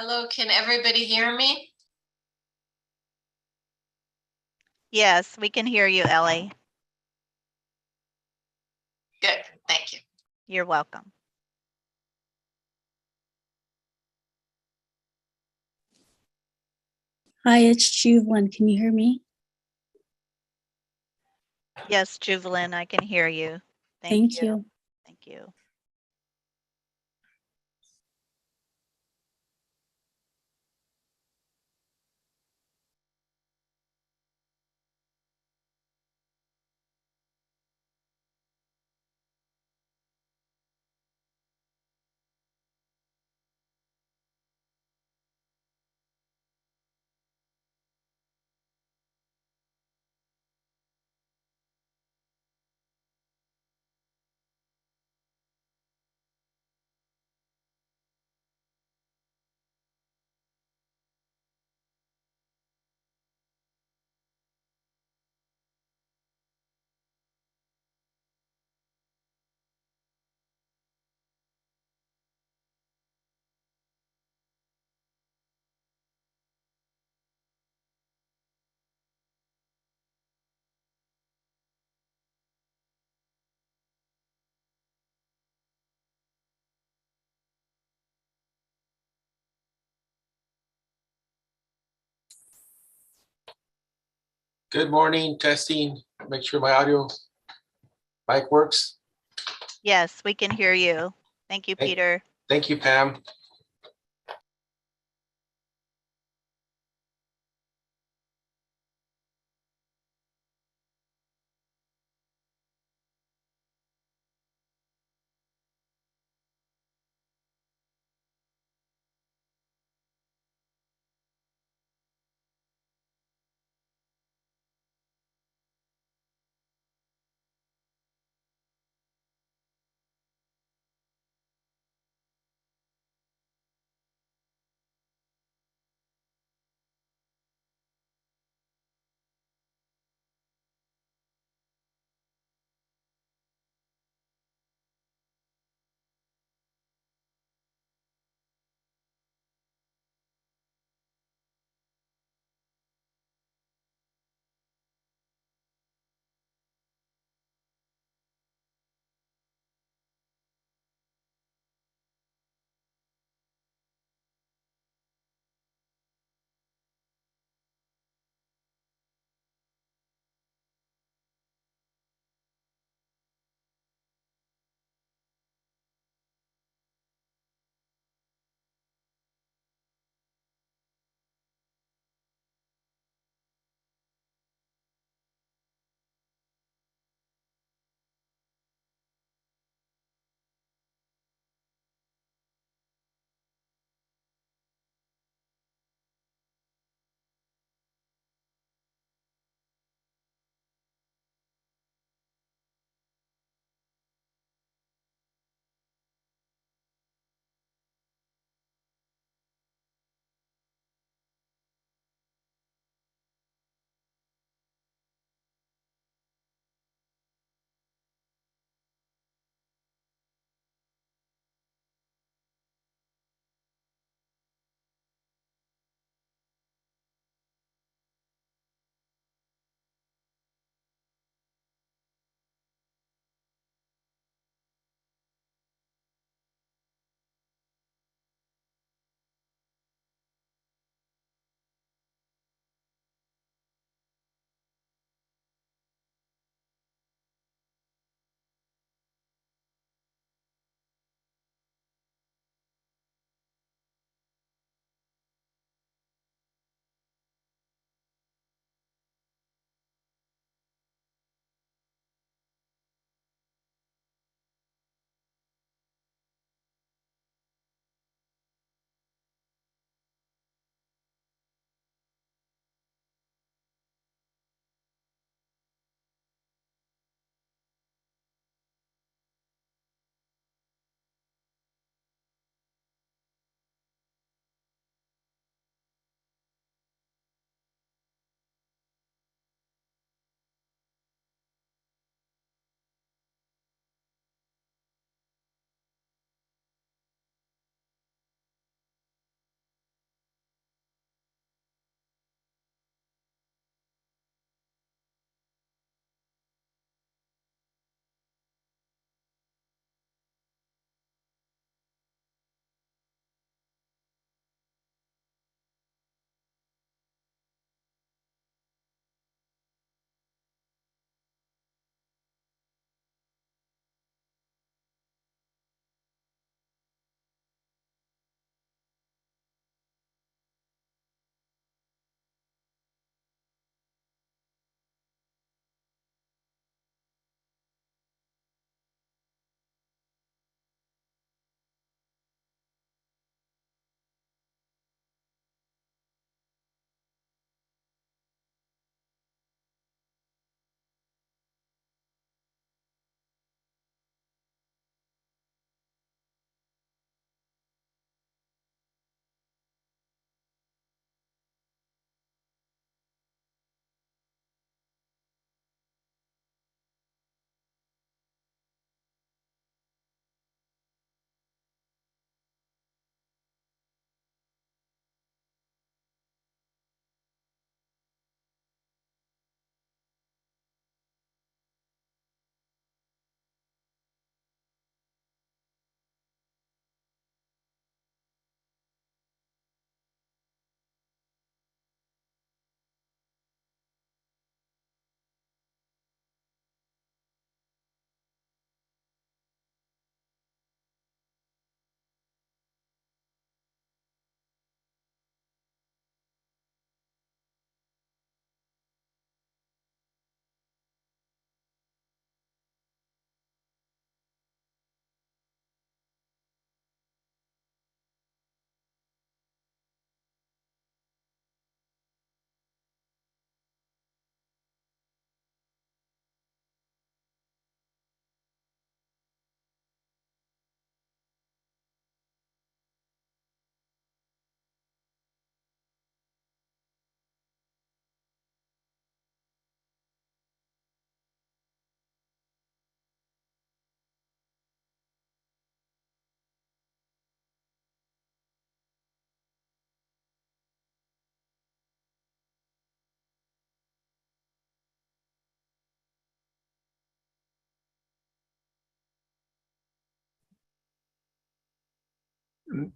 Hello, can everybody hear me? Yes, we can hear you, Ellie. Good, thank you. You're welcome. Hi, it's Juvelin. Can you hear me? Yes, Juvelin, I can hear you. Thank you. Thank you. Good morning, testing. Make sure my audio mic works. Yes, we can hear you. Thank you, Peter. Thank you, Pam.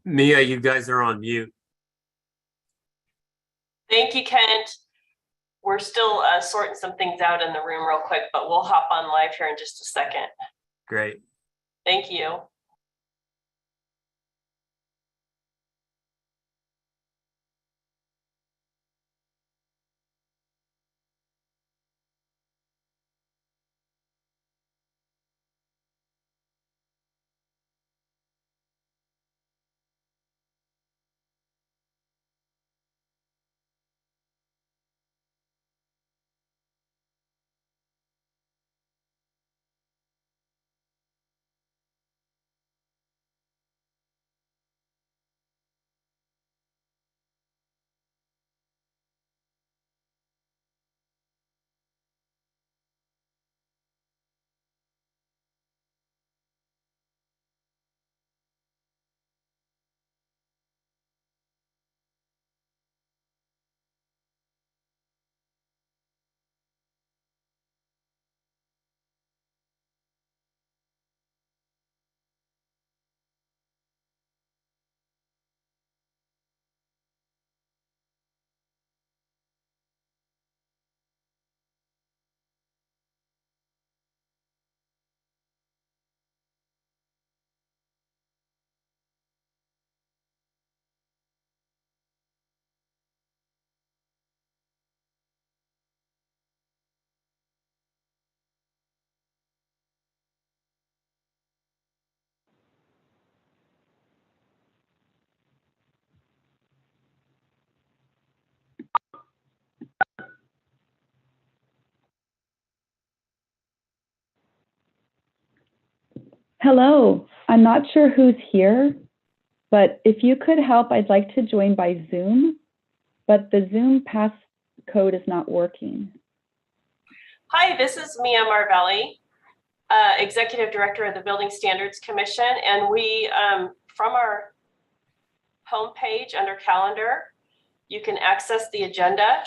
Mia, you guys are on mute. Thank you, Kent. We're still sorting some things out in the room real quick, but we'll hop on live here in just a second. Great. Thank you. Hello, I'm not sure who's here, but if you could help, I'd like to join by Zoom, but the Zoom passcode is not working. Hi, this is Mia Marvelli, Executive Director of the Building Standards Commission, and we, from our homepage under calendar, you can access the agenda.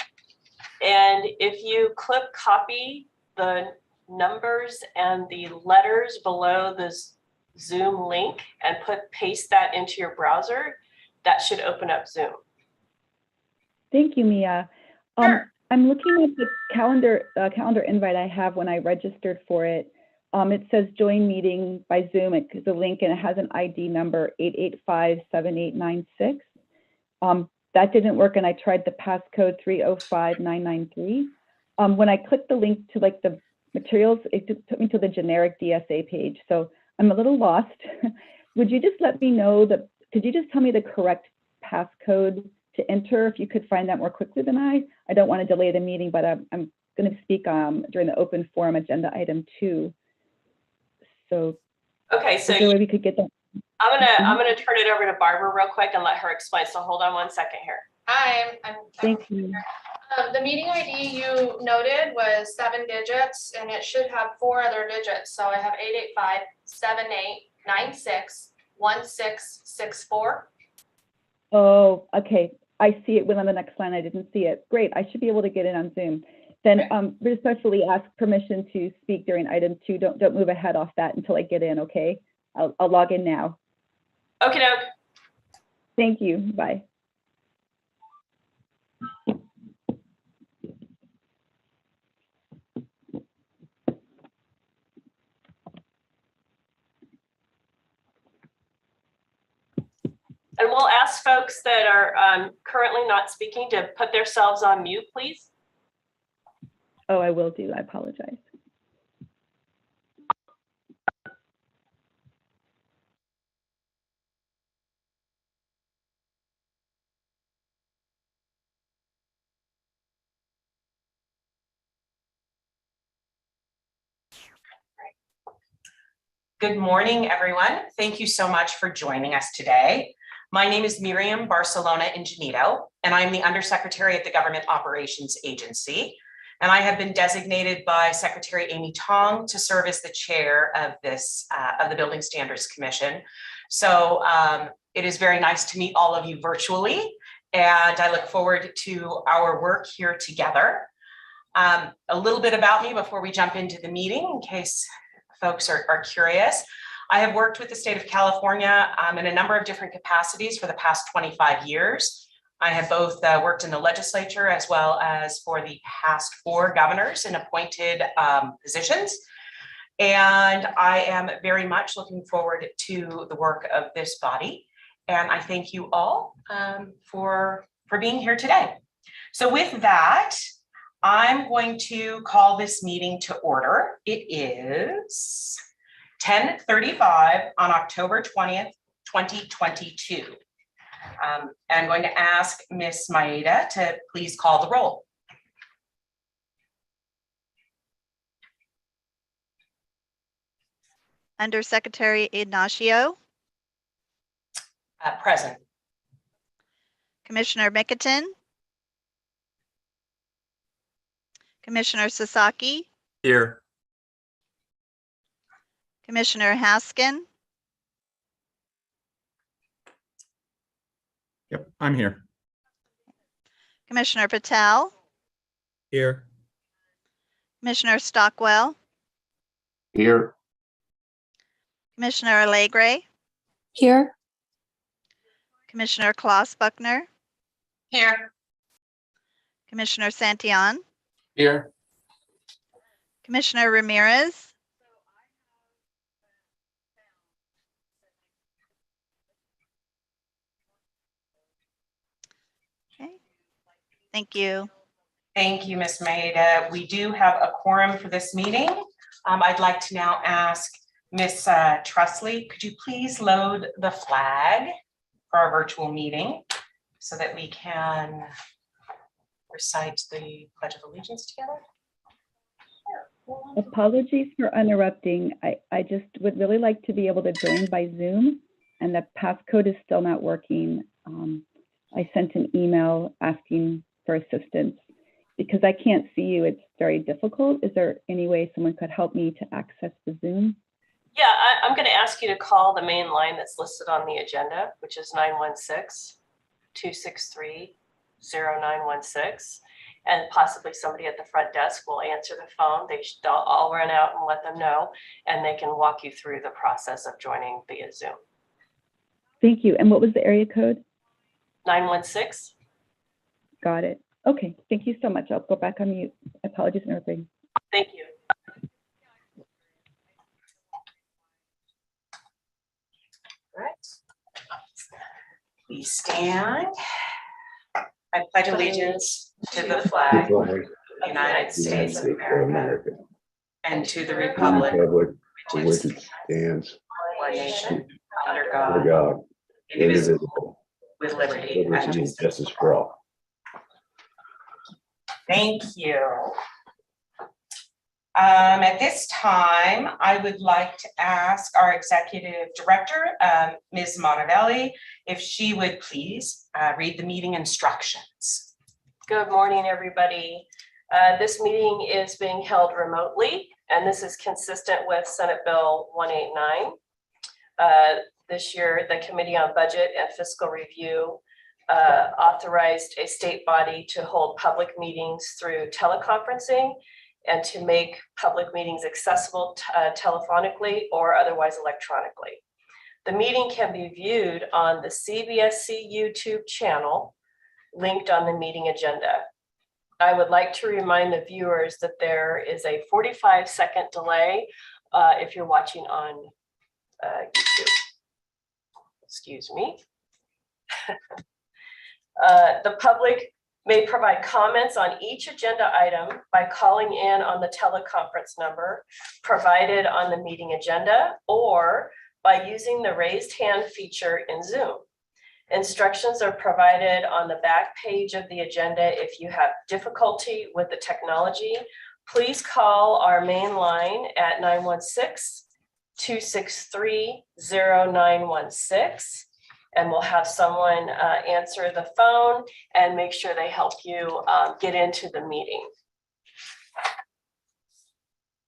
And if you clip copy the numbers and the letters below this Zoom link and paste that into your browser, that should open up Zoom. Thank you, Mia. Sure. I'm looking at the calendar invite I have when I registered for it. It says join meeting by Zoom. It's a link and it has an ID number 8857896. That didn't work and I tried the passcode 305993. When I clicked the link to like the materials, it took me to the generic DSA page. So I'm a little lost. Would you just let me know could you just tell me the correct passcode to enter if you could find that more quickly than I don't want to delay the meeting, but I'm going to speak during the open forum agenda item 2. So Okay, so is there a way we could get that? I'm gonna turn it over to Barbara real quick and let her explain. So hold on one second here. Hi, I'm Thank you. the meeting ID you noted was 7 digits and it should have 4 other digits. So I have 885-7896-1664. Oh, okay. I see it went on the next line. I didn't see it. Great. I should be able to get in on Zoom. Then respectfully ask permission to speak during item 2. Don't move ahead off that until I get in, okay? I'll log in now. Okay, doke. Thank you. Bye. And we'll ask folks that are currently not speaking to put themselves on mute, please. Oh, I will do. I apologize. Good morning, everyone. Thank you so much for joining us today. My name is Miriam Barcelona Ingenito, and I'm the Undersecretary at the Government Operations Agency. And I have been designated by Secretary Amy Tong to serve as the chair of the Building Standards Commission. So it is very nice to meet all of you virtually, and I look forward to our work here together. A little bit about me before we jump into the meeting, in case folks are curious. I have worked with the state of California in a number of different capacities for the past 25 years. I have both worked in the legislature as well as for the past 4 governors in appointed positions. And I am very much looking forward to the work of this body. And I thank you all for being here today. So with that, I'm going to call this meeting to order. It is 10:35 on October 20th, 2022. I'm going to ask Ms. Maeda to please call the roll. Undersecretary Ignacio, Present. Commissioner Micketton, Commissioner Sasaki, Here. Commissioner Haskin, Yep, I'm here. Commissioner Patel, Here. Commissioner Stockwell, Here. Commissioner Alegre, Here. Commissioner Klaus Buckner, Here. Commissioner Santillan, Here. Commissioner Ramirez, okay, thank you. Thank you, Ms. Maeda. We do have a quorum for this meeting. I'd like to now ask Ms. Trusley, could you please load the flag for our virtual meeting so that we can recite the Pledge of Allegiance together? Apologies for interrupting. I just would really like to be able to join by Zoom, and the passcode is still not working. I sent an email asking for assistance. Because I can't see you, it's very difficult. Is there any way someone could help me to access the Zoom? Yeah, I'm going to ask you to call the main line that's listed on the agenda, which is 916-263-0916. And possibly somebody at the front desk will answer the phone. They'll all run out and let them know, and they can walk you through the process of joining via Zoom. Thank you. And what was the area code? 916. Got it. Okay, thank you so much. I'll go back on mute. Apologies and everything. Thank you. All right. Please stand. I pledge allegiance to the flag of the United States of America and to the republic for which it stands, one nation, under under God, God, indivisible, indivisible, with liberty with and justice. justice for all. Thank you. At this time, I would like to ask our executive director, Ms. Moravelli, if she would please read the meeting instructions. Good morning, everybody. This meeting is being held remotely, and this is consistent with Senate Bill 189. This year, the Committee on Budget and Fiscal Review authorized a state body to hold public meetings through teleconferencing and to make public meetings accessible telephonically or otherwise electronically. The meeting can be viewed on the CBSC YouTube channel linked on the meeting agenda. I would like to remind the viewers that there is a 45-second delay if you're watching on YouTube. Excuse me. The public may provide comments on each agenda item by calling in on the teleconference number provided on the meeting agenda or by using the raised hand feature in Zoom. Instructions are provided on the back page of the agenda. If you have difficulty with the technology, please call our main line at 916-263-0916. And we'll have someone answer the phone and make sure they help you get into the meeting.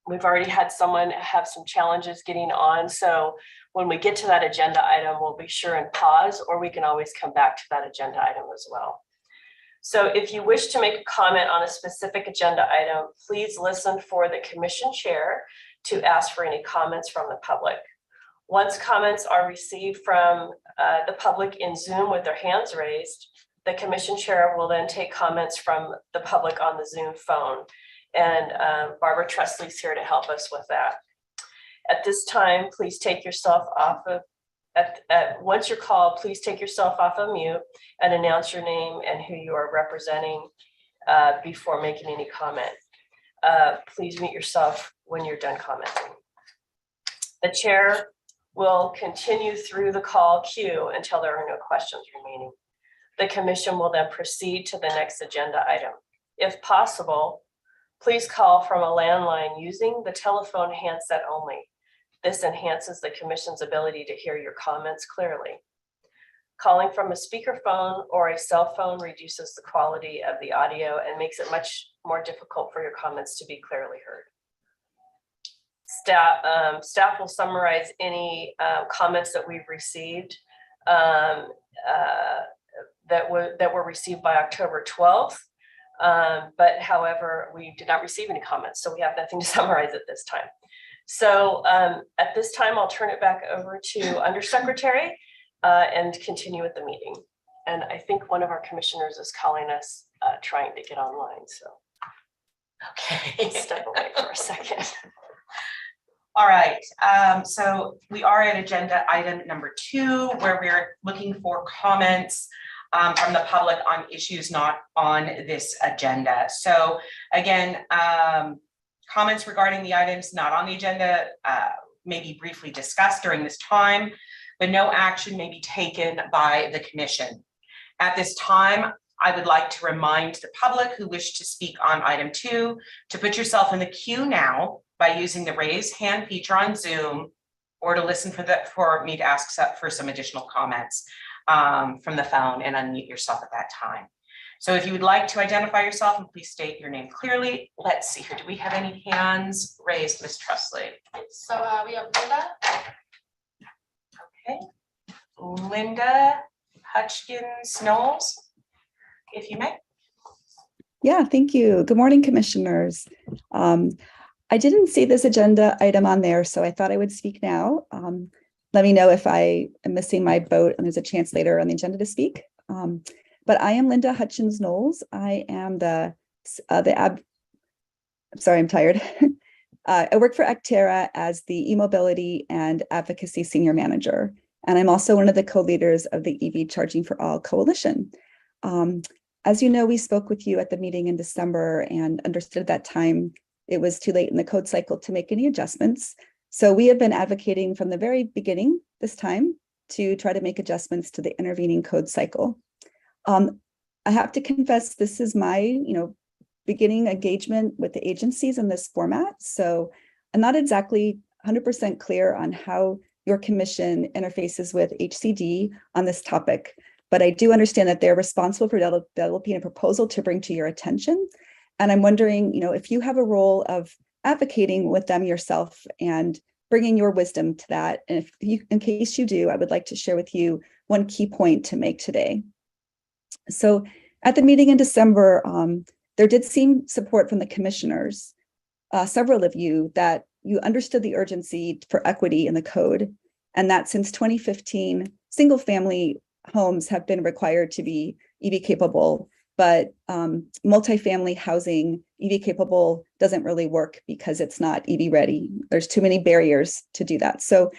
We've already had someone have some challenges getting on. So when we get to that agenda item, we'll be sure and pause, or we can always come back to that agenda item as well. So if you wish to make a comment on a specific agenda item, please listen for the commission chair to ask for any comments from the public. Once comments are received from the public in Zoom with their hands raised, the commission chair will then take comments from the public on the Zoom phone. And Barbara Tresley's here to help us with that. At this time, please take yourself off of, once you're called, please take yourself off of mute and announce your name and who you are representing before making any comment. Please mute yourself when you're done commenting. The chair will continue through the call queue until there are no questions remaining. The commission will then proceed to the next agenda item. If possible, please call from a landline using the telephone handset only. This enhances the commission's ability to hear your comments clearly. Calling from a speakerphone or a cell phone reduces the quality of the audio and makes it much more difficult for your comments to be clearly heard. Staff will summarize any comments that we've received that were received by October 12th. But however, we did not receive any comments, so we have nothing to summarize at this time. So at this time, I'll turn it back over to Undersecretary and continue with the meeting. And I think one of our commissioners is calling us, trying to get online. So Okay. step away for a second. All right, so we are at agenda item number 2, where we're looking for comments from the public on issues not on this agenda. So again, comments regarding the items not on the agenda may be briefly discussed during this time, but no action may be taken by the commission. At this time, I would like to remind the public who wish to speak on item 2 to put yourself in the queue now by using the raise hand feature on Zoom, or to listen for me to ask for some additional comments from the phone and unmute yourself at that time. So if you would like to identify yourself and please state your name clearly. Let's see here. Do we have any hands raised, Ms. Trusley? So we have Linda. Okay. Linda Hutchins Knowles, if you may. Yeah, thank you. Good morning, commissioners. I didn't see this agenda item on there, so I thought I would speak now. Let me know if I am missing my boat and there's a chance later on the agenda to speak. But I am Linda Hutchins Knowles. I am sorry, I'm tired. I work for Actera as the e-mobility and advocacy senior manager. And I'm also one of the co-leaders of the EV Charging for All Coalition. As you know, we spoke with you at the meeting in December and understood at that time it was too late in the code cycle to make any adjustments. So we have been advocating from the very beginning this time to try to make adjustments to the intervening code cycle. I have to confess, this is my, beginning engagement with the agencies in this format. So I'm not exactly 100% clear on how your commission interfaces with HCD on this topic, but I do understand that they're responsible for developing a proposal to bring to your attention. And I'm wondering, if you have a role of advocating with them yourself and bringing your wisdom to that. And in case you do, I would like to share with you one key point to make today. So at the meeting in December, there did seem support from the commissioners, several of you, that you understood the urgency for equity in the code, and that since 2015, single family homes have been required to be EV capable, but multifamily housing EV capable doesn't really work because it's not EV ready. There's too many barriers to do that. So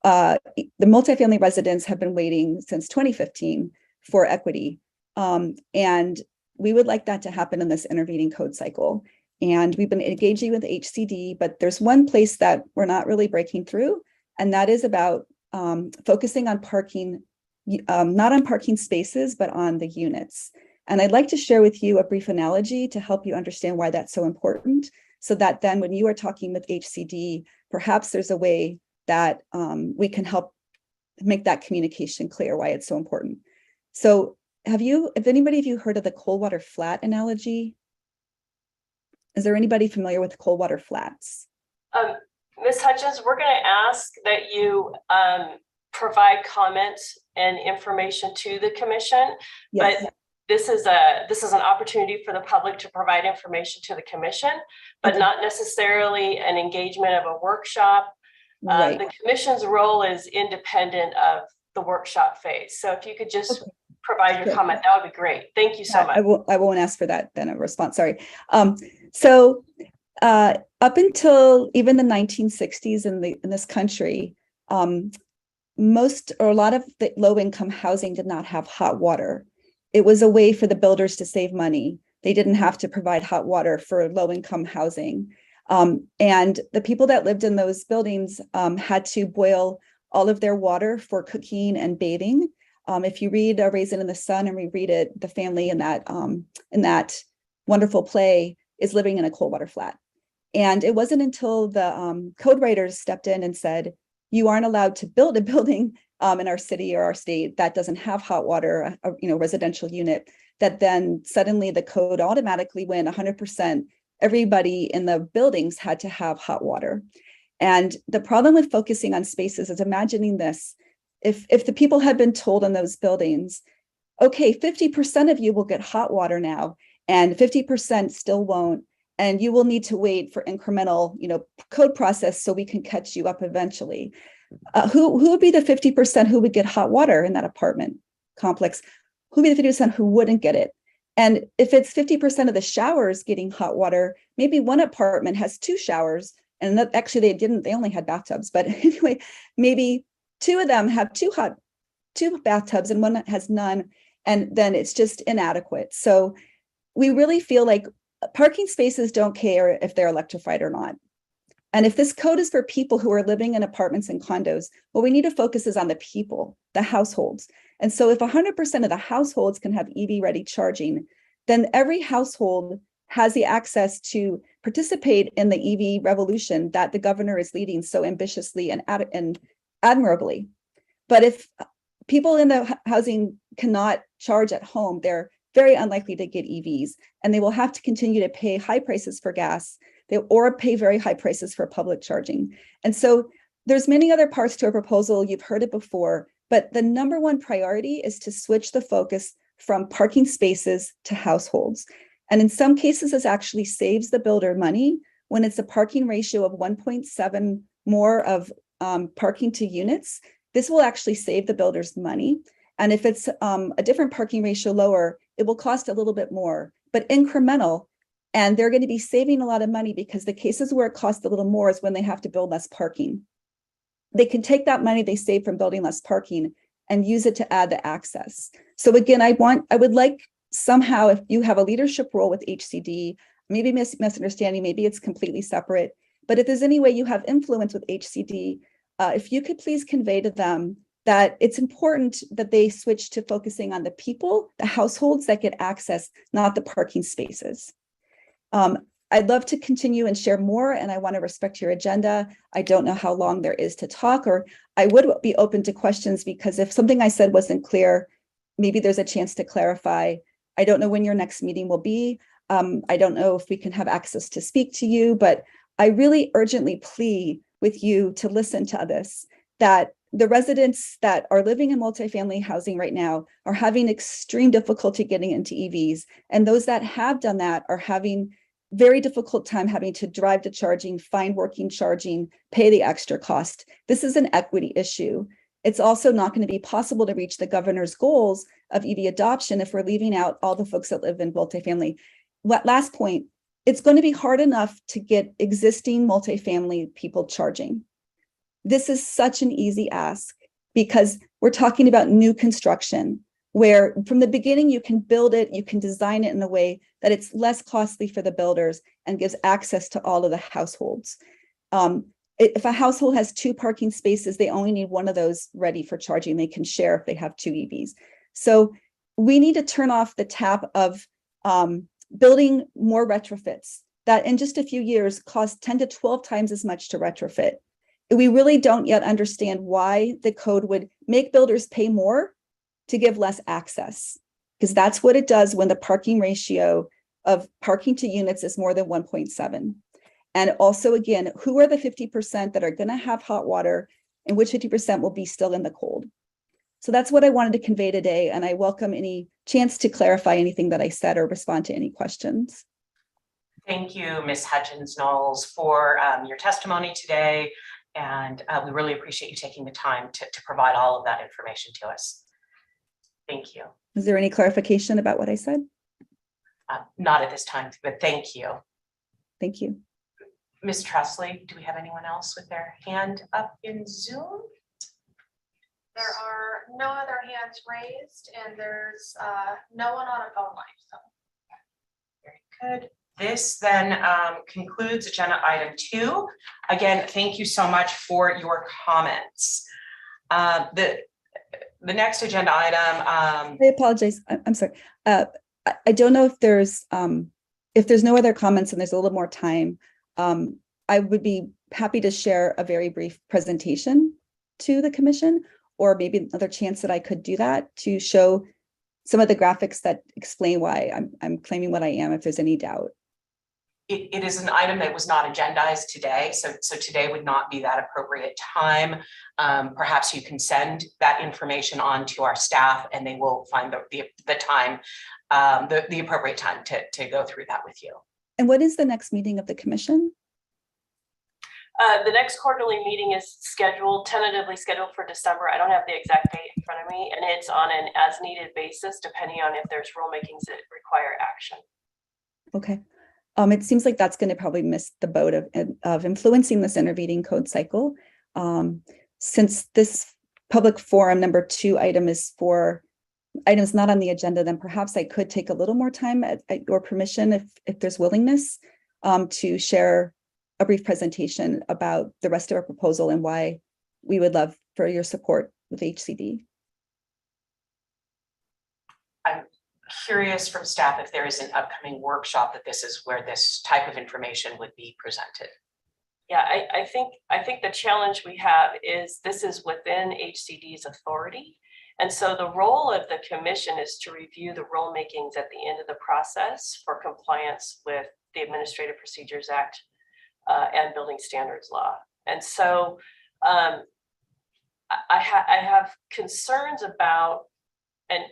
the multifamily residents have been waiting since 2015 for equity. And we would like that to happen in this intervening code cycle. And we've been engaging with HCD, but there's one place that we're not really breaking through, and that is about focusing on parking, not on parking spaces, but on the units. And I'd like to share with you a brief analogy to help you understand why that's so important, so that then when you are talking with HCD, perhaps there's a way that we can help make that communication clear why it's so important. So have anybody of you heard of the Coldwater Flat analogy? Is there anybody familiar with Coldwater Flats? Ms. Hutchins, we're going to ask that you provide comments and information to the commission, Yes. but this is an opportunity for the public to provide information to the commission, but not necessarily an engagement of a workshop Right. The commission's role is independent of the workshop phase. So if you could just provide your Good. comment, that would be great. Thank you so much. I won't ask for that then a response. Sorry. So up until even the 1960s in this country, most or a lot of the low-income housing did not have hot water. It was a way for the builders to save money. They didn't have to provide hot water for low-income housing. And the people that lived in those buildings had to boil all of their water for cooking and bathing. If you read Raisin in the Sun and reread it, the family in that wonderful play is living in a cold water flat. And it wasn't until the code writers stepped in and said, you aren't allowed to build a building in our city or our state that doesn't have hot water, a residential unit, that then suddenly the code automatically went 100%. Everybody in the buildings had to have hot water. And the problem with focusing on spaces is imagining this. If the people had been told in those buildings, okay, 50% of you will get hot water now, and 50% still won't, and you will need to wait for incremental, code process so we can catch you up eventually. Who would be the 50% who would get hot water in that apartment complex? Who would be the 50% who wouldn't get it? And if it's 50% of the showers getting hot water, maybe one apartment has 2 showers, and actually they only had bathtubs, but anyway, maybe 2 of them have 2 bathtubs and one has none, and then it's just inadequate. So we really feel like parking spaces don't care if they're electrified or not. And if this code is for people who are living in apartments and condos, what we need to focus is on the people, the households. And so if 100% of the households can have EV ready charging, then every household has the access to participate in the EV revolution that the governor is leading so ambitiously and admirably. But if people in the housing cannot charge at home, they're very unlikely to get EVs, and they will have to continue to pay high prices for gas, or pay very high prices for public charging. And so there's many other parts to our proposal. You've heard it before, but the number one priority is to switch the focus from parking spaces to households. And in some cases, this actually saves the builder money when it's a parking ratio of 1.7 more of parking to units. This will actually save the builders money. And if it's a different parking ratio lower, it will cost a little bit more, but incremental. And they're going to be saving a lot of money, because the cases where it costs a little more is when they have to build less parking. They can take that money they save from building less parking and use it to add the access. So again, I would like somehow, if you have a leadership role with HCD, maybe misunderstanding, maybe it's completely separate, but if there's any way you have influence with HCD, if you could please convey to them that it's important that they switch to focusing on the people, the households that get access, not the parking spaces. I'd love to continue and share more, and I want to respect your agenda. I don't know how long there is to talk, or I would be open to questions, because if something I said wasn't clear, maybe there's a chance to clarify. I don't know when your next meeting will be. I don't know if we can have access to speak to you, but I really urgently plead with you to listen to this, that the residents that are living in multifamily housing right now are having extreme difficulty getting into EVs. And those that have done that are having very difficult time having to drive to charging, find working charging, pay the extra cost. This is an equity issue. It's also not going to be possible to reach the governor's goals of EV adoption if we're leaving out all the folks that live in multifamily. Last point, it's going to be hard enough to get existing multifamily people charging. This is such an easy ask, because we're talking about new construction, where from the beginning you can build it, you can design it in a way that it's less costly for the builders and gives access to all of the households. If a household has 2 parking spaces, they only need one of those ready for charging. They can share if they have 2 EVs. So we need to turn off the tap of building more retrofits that in just a few years cost 10 to 12 times as much to retrofit. We really don't yet understand why the code would make builders pay more to give less access, because that's what it does when the parking ratio of parking to units is more than 1.7. And also, again, who are the 50% that are going to have hot water, and which 50% will be still in the cold? So that's what I wanted to convey today, and I welcome any chance to clarify anything that I said or respond to any questions. Thank you, Ms. Hutchins-Knowles, for your testimony today. And we really appreciate you taking the time to provide all of that information to us. Thank you. Is there any clarification about what I said? Not at this time, but thank you. Thank you. Ms. Tressley, do we have anyone else with their hand up in Zoom? There are no other hands raised and there's no one on a phone line, so. Very good. This then concludes agenda item 2. Again, thank you so much for your comments. The next agenda item. I apologize. I'm sorry. I don't know if there's no other comments and there's a little more time. I would be happy to share a very brief presentation to the commission, or maybe another chance that I could do that to show some of the graphics that explain why I'm claiming what I am, if there's any doubt. It is an item that was not agendized today, so today would not be that appropriate time. Perhaps you can send that information on to our staff and they will find the time, the appropriate time to go through that with you. And what is the next meeting of the commission? The next quarterly meeting is tentatively scheduled for December. I don't have the exact date in front of me, and it's on an as-needed basis, depending on if there's rulemakings that require action. Okay. It seems like that's going to probably miss the boat of influencing this intervening code cycle. Since this public forum number 2 item is for items not on the agenda, then perhaps I could take a little more time at your permission, if there's willingness, to share a brief presentation about the rest of our proposal and why we would love for your support with HCD. I'm curious from staff if there is an upcoming workshop that this is where this type of information would be presented. Yeah, I think the challenge we have is this is within HCD's authority. And so the role of the commission is to review the rulemakings at the end of the process for compliance with the Administrative Procedures Act and building standards law. And so I have concerns about, and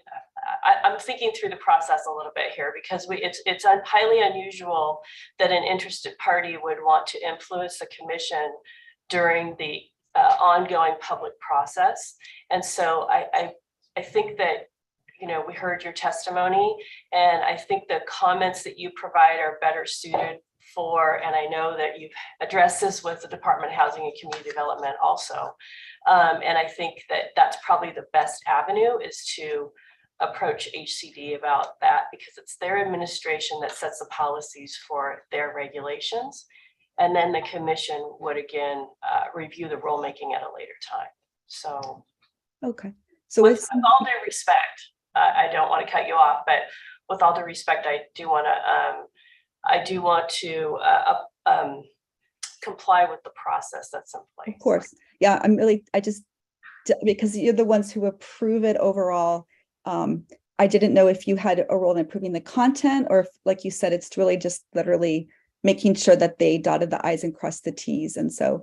I'm thinking through the process a little bit here, because it's highly unusual that an interested party would want to influence the commission during the ongoing public process. And so I think that, we heard your testimony, and I think the comments that you provide are better suited for, and I know that you've addressed this with the Department of Housing and Community Development also. And I think that that's probably the best avenue, is to approach HCD about that, because it's their administration that sets the policies for their regulations. And then the commission would again review the rulemaking at a later time. So, okay. So with all due respect, I don't want to cut you off, but with all due respect, I do want to comply with the process that's in place. of course, yeah, because you're the ones who approve it overall. I didn't know if you had a role in approving the content, or if, like you said, it's really just literally making sure that they dotted the I's and crossed the T's. And so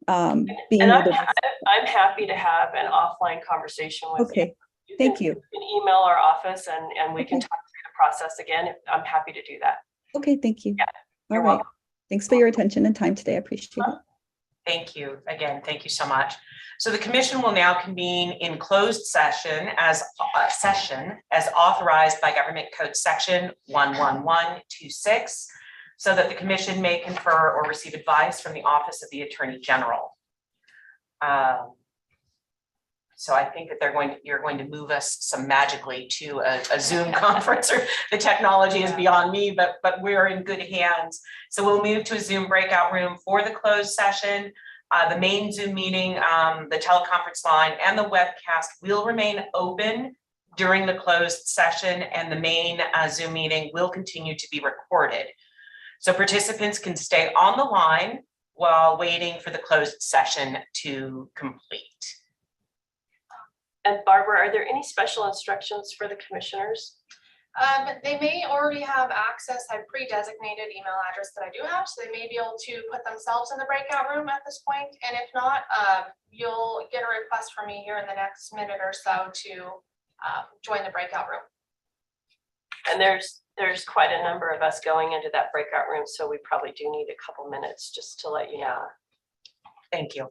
I'm happy to have an offline conversation with you. Thank you. You can email our office and we can talk through the process again. I'm happy to do that. Okay, thank you. Yeah, all right. welcome. Thanks for your attention and time today. I appreciate it. Thank you. Again, thank you so much. So the commission will now convene in closed session as authorized by Government Code Section 11126, so that the commission may confer or receive advice from the Office of the Attorney General. So I think that you're going to move us magically to a Zoom conference, or the technology is beyond me, but we're in good hands. So we'll move to a Zoom breakout room for the closed session. The main Zoom meeting, the teleconference line, and the webcast will remain open during the closed session, and the main Zoom meeting will continue to be recorded. So participants can stay on the line while waiting for the closed session to complete. And Barbara, are there any special instructions for the commissioners? They may already have access. I've pre-designated email address that I do have, so they may be able to put themselves in the breakout room at this point. And if not, you'll get a request from me here in the next minute or so to join the breakout room. And there's quite a number of us going into that breakout room, so we probably do need a couple minutes just to let you know. Thank you.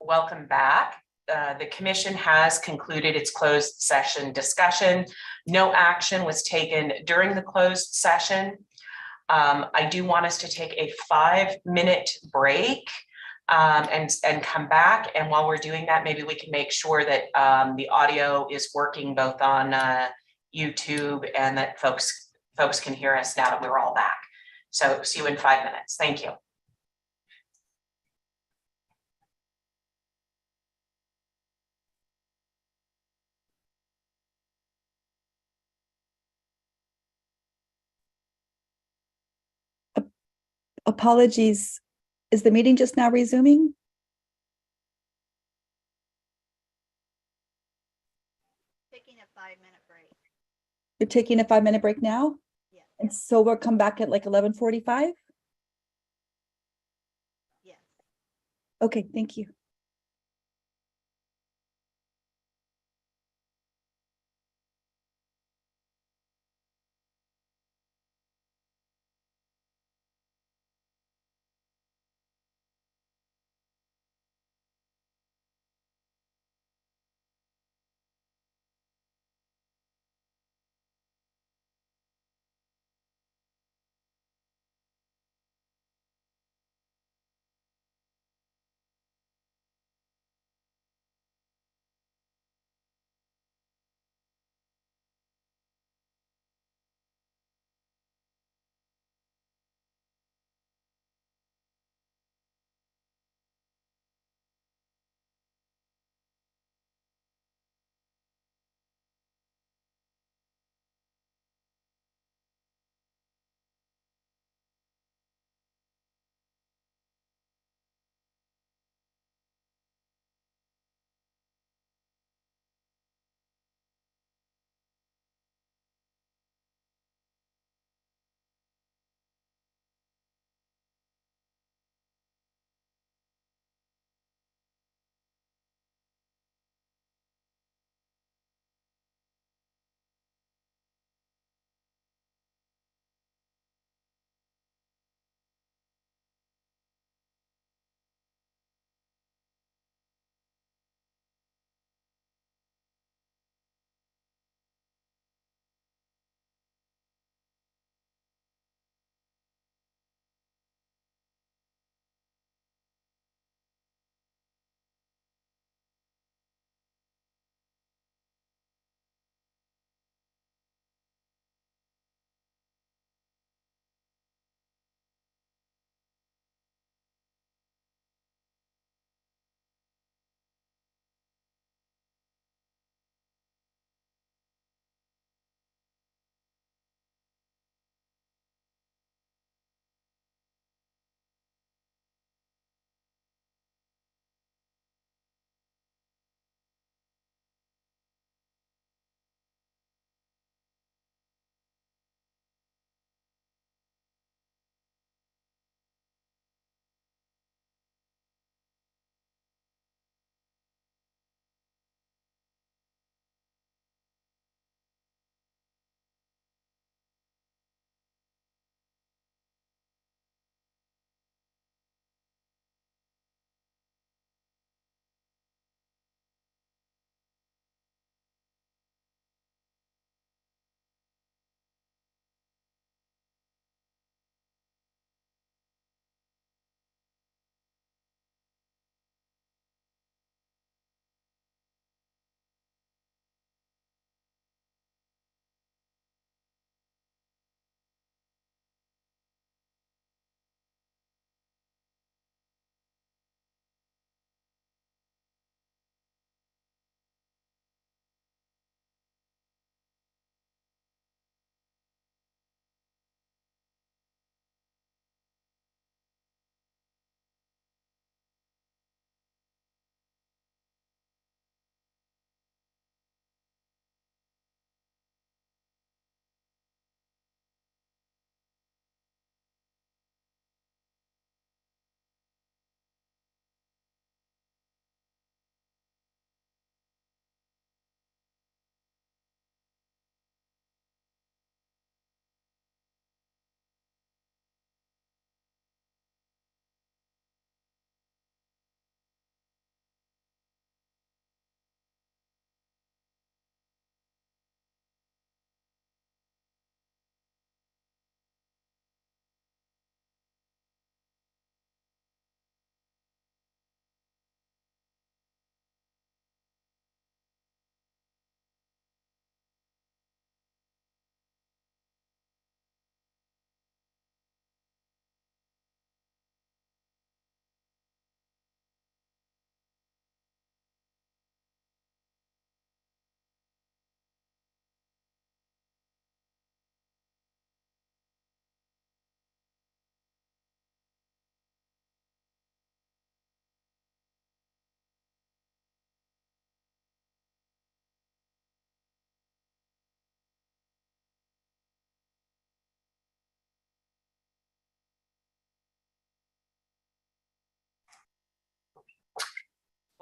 welcome back. The commission has concluded its closed session discussion. No action was taken during the closed session. I do want us to take a 5-minute break and come back. And while we're doing that, maybe we can make sure that the audio is working both on YouTube and that folks can hear us now that we're all back. So see you in 5 minutes. Thank you. Apologies. Is the meeting just now resuming? Taking a 5-minute break. You're taking a 5-minute break now? Yeah. And so we'll come back at like 11:45? Yes. Okay, thank you.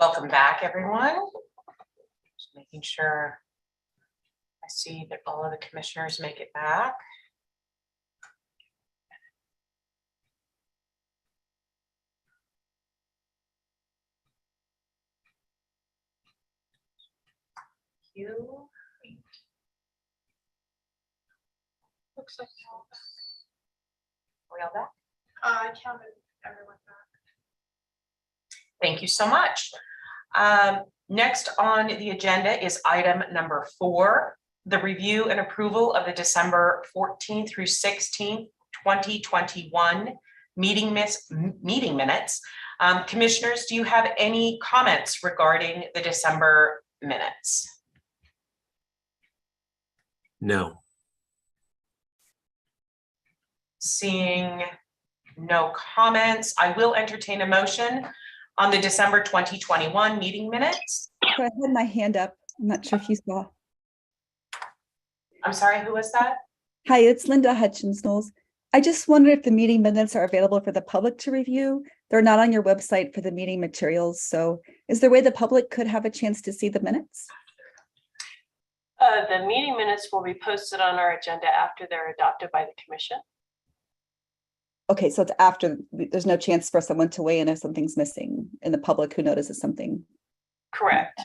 Welcome back, everyone. Just making sure I see that all of the commissioners make it back. You. Looks like we're all back. Are we all back? I counted everyone back. Thank you so much. Next on the agenda is item number 4, the review and approval of the December 14th through 16th, 2021 meeting minutes. Commissioners, do you have any comments regarding the December minutes? No. Seeing no comments, I will entertain a motion on the December 2021 meeting minutes. So I had my hand up. I'm not sure if you saw. I'm sorry, who was that? Hi, it's Linda Hutchins-Knowles. I just wonder if the meeting minutes are available for the public to review. They're not on your website for the meeting materials. So is there a way the public could have a chance to see the minutes? The meeting minutes will be posted on our agenda after they're adopted by the commission. Okay, so it's after, there's no chance for someone to weigh in if something's missing in the public who notices something. Correct.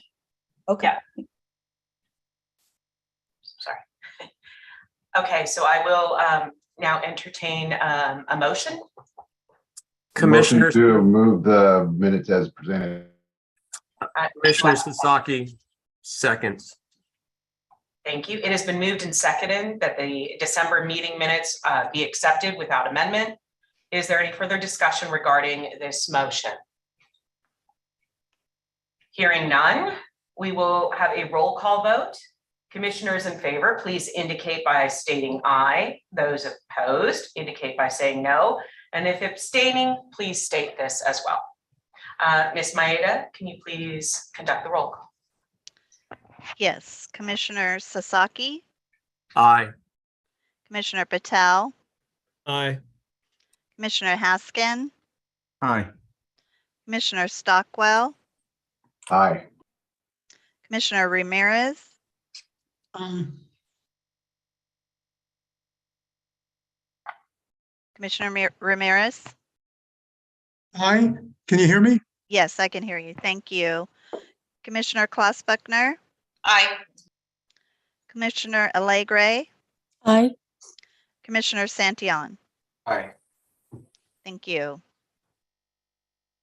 Okay. Yeah. Sorry. Okay, so I will now entertain a motion. Commissioners, Motion to move the minutes as presented. Commissioner Sasaki, seconds. Thank you. It has been moved and seconded that the December meeting minutes be accepted without amendment. Is there any further discussion regarding this motion? Hearing none, we will have a roll call vote. Commissioners in favor, please indicate by stating aye. Those opposed indicate by saying no. And if abstaining, please state this as well. Ms. Maeda, can you please conduct the roll call? Yes, Commissioner Sasaki, Aye. Commissioner Patel, Aye. Commissioner Haskin, Aye. Commissioner Stockwell, Aye. Commissioner Ramirez, Commissioner Ramirez. Hi, can you hear me? Yes, I can hear you. Thank you. Commissioner Klaus Buckner, Aye. Commissioner Alegre, Aye. Commissioner Santillan. Aye. Thank you.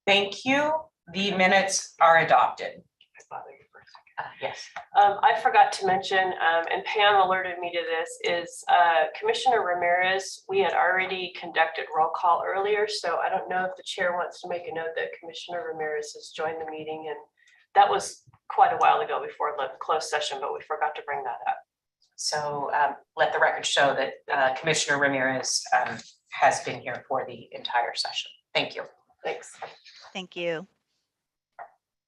Thank you. The minutes are adopted. Yes. I forgot to mention, and Pam alerted me to this, is Commissioner Ramirez, we had already conducted roll call earlier, so I don't know if the chair wants to make a note that Commissioner Ramirez has joined the meeting, and that was quite a while ago before the closed session, but we forgot to bring that up. So let the record show that Commissioner Ramirez has been here for the entire session. Thank you. Thanks. Thank you.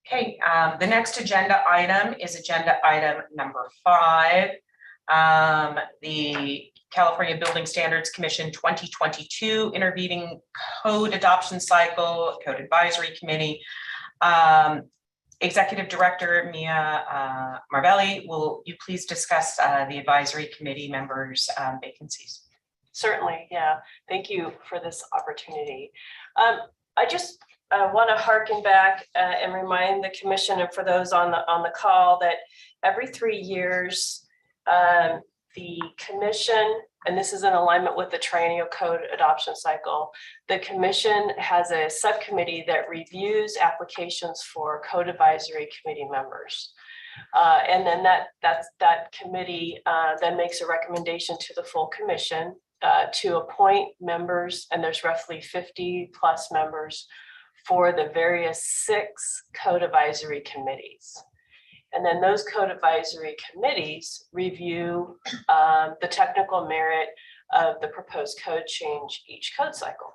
Okay, the next agenda item is agenda item number 5. The California Building Standards Commission 2022 intervening code adoption cycle, code advisory committee. Executive Director Mia Marvelli, will you please discuss the advisory committee members' vacancies? Certainly, yeah. Thank you for this opportunity. I just want to harken back and remind the commission, and for those on the call, that every 3 years, the commission, and this is in alignment with the triennial code adoption cycle, the commission has a subcommittee that reviews applications for code advisory committee members. And then that committee then makes a recommendation to the full commission to appoint members, and there's roughly 50 plus members for the various 6 code advisory committees. And then those code advisory committees review the technical merit of the proposed code change each code cycle.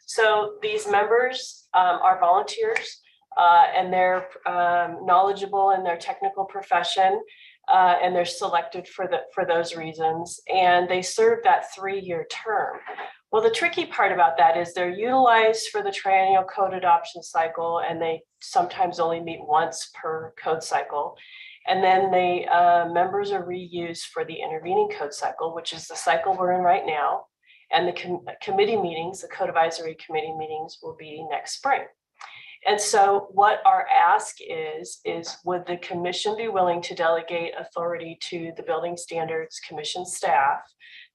So these members are volunteers and they're knowledgeable in their technical profession, and they're selected for those reasons. And they serve that 3-year term. Well, the tricky part about that is they're utilized for the triennial code adoption cycle, and they sometimes only meet once per code cycle. And then they members are reused for the intervening code cycle, which is the cycle we're in right now. And the committee meetings, the code advisory committee meetings, will be next spring. And so what our ask is would the commission be willing to delegate authority to the Building Standards Commission staff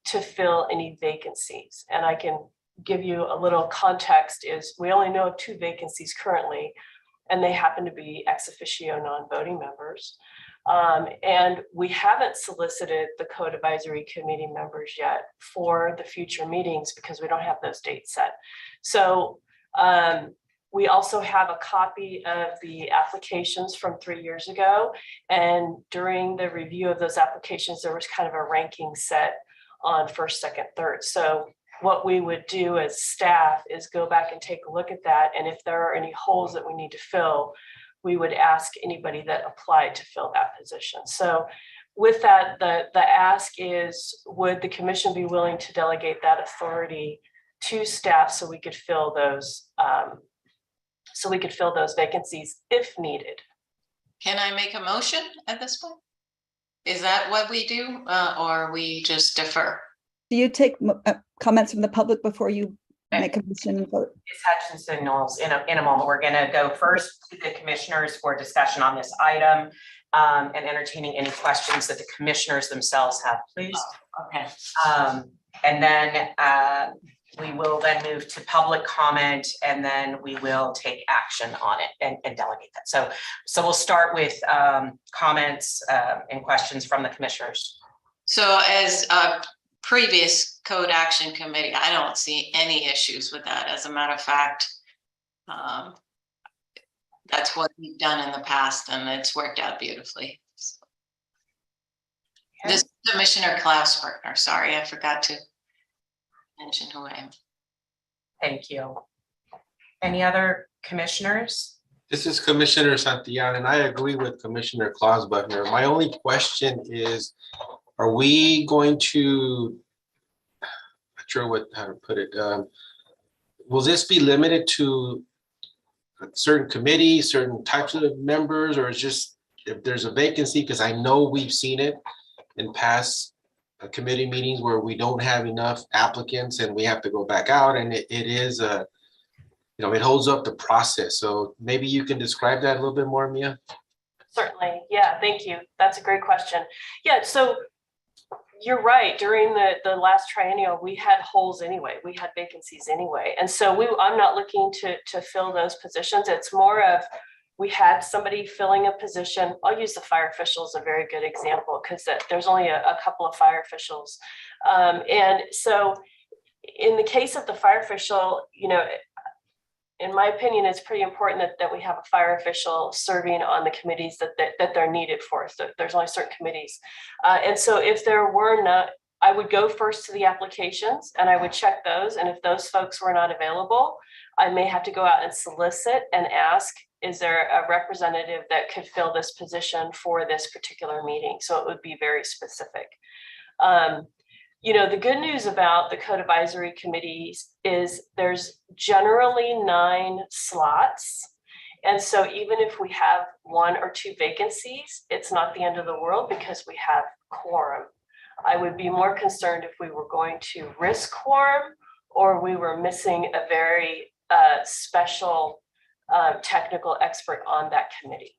to fill any vacancies? And I can give you a little context is we only know of 2 vacancies currently, and they happen to be ex officio non-voting members. And we haven't solicited the code advisory committee members yet for the future meetings because we don't have those dates set. So we also have a copy of the applications from 3 years ago. And during the review of those applications, there was kind of a ranking set on first, second, third. So what we would do as staff is go back and take a look at that. And if there are any holes that we need to fill, we would ask anybody that applied to fill that position. So with that, the ask is, would the commission be willing to delegate that authority to staff so we could fill those vacancies if needed? Can I make a motion at this point? Is that what we do, or we just defer? Do you take comments from the public before you make a motion and vote? Ms. Hutchinson Knowles, in a moment, we're going to go first to the commissioners for discussion on this item and entertaining any questions that the commissioners themselves have, please. Okay. And then we will then move to public comment, and then we will take action on it and delegate that. So we'll start with comments and questions from the commissioners. So as a previous code action committee, I don't see any issues with that. As a matter of fact, that's what we've done in the past, and it's worked out beautifully. So. Okay. This is Commissioner Klaus partner. Sorry, I forgot to mention who I am. Thank you. Any other commissioners? This is Commissioner Santillán, and I agree with Commissioner Klaus-Buckner. My only question is, are we going to, I'm not sure how to put it, will this be limited to certain committees, certain types of members, or is just if there's a vacancy? Because I know we've seen it in past committee meetings where we don't have enough applicants and we have to go back out, and it is a, it holds up the process. So maybe you can describe that a little bit more, Mia? Certainly. Yeah, thank you. That's a great question. Yeah, so you're right. During the last triennial, we had holes anyway. We had vacancies anyway. And so I'm not looking to fill those positions. It's more of, we had somebody filling a position. I'll use the fire official as a very good example because there's only a couple of fire officials. And so in the case of the fire official, in my opinion, it's pretty important that we have a fire official serving on the committees that they're needed for. So there's only certain committees. And so if there were not, I would go first to the applications and I would check those. And if those folks were not available, I may have to go out and solicit and ask, is there a representative that could fill this position for this particular meeting? So it would be very specific. The good news about the code advisory committees is there's generally 9 slots. And so even if we have 1 or 2 vacancies, it's not the end of the world because we have quorum. I would be more concerned if we were going to risk quorum or we were missing a very special technical expert on that committee.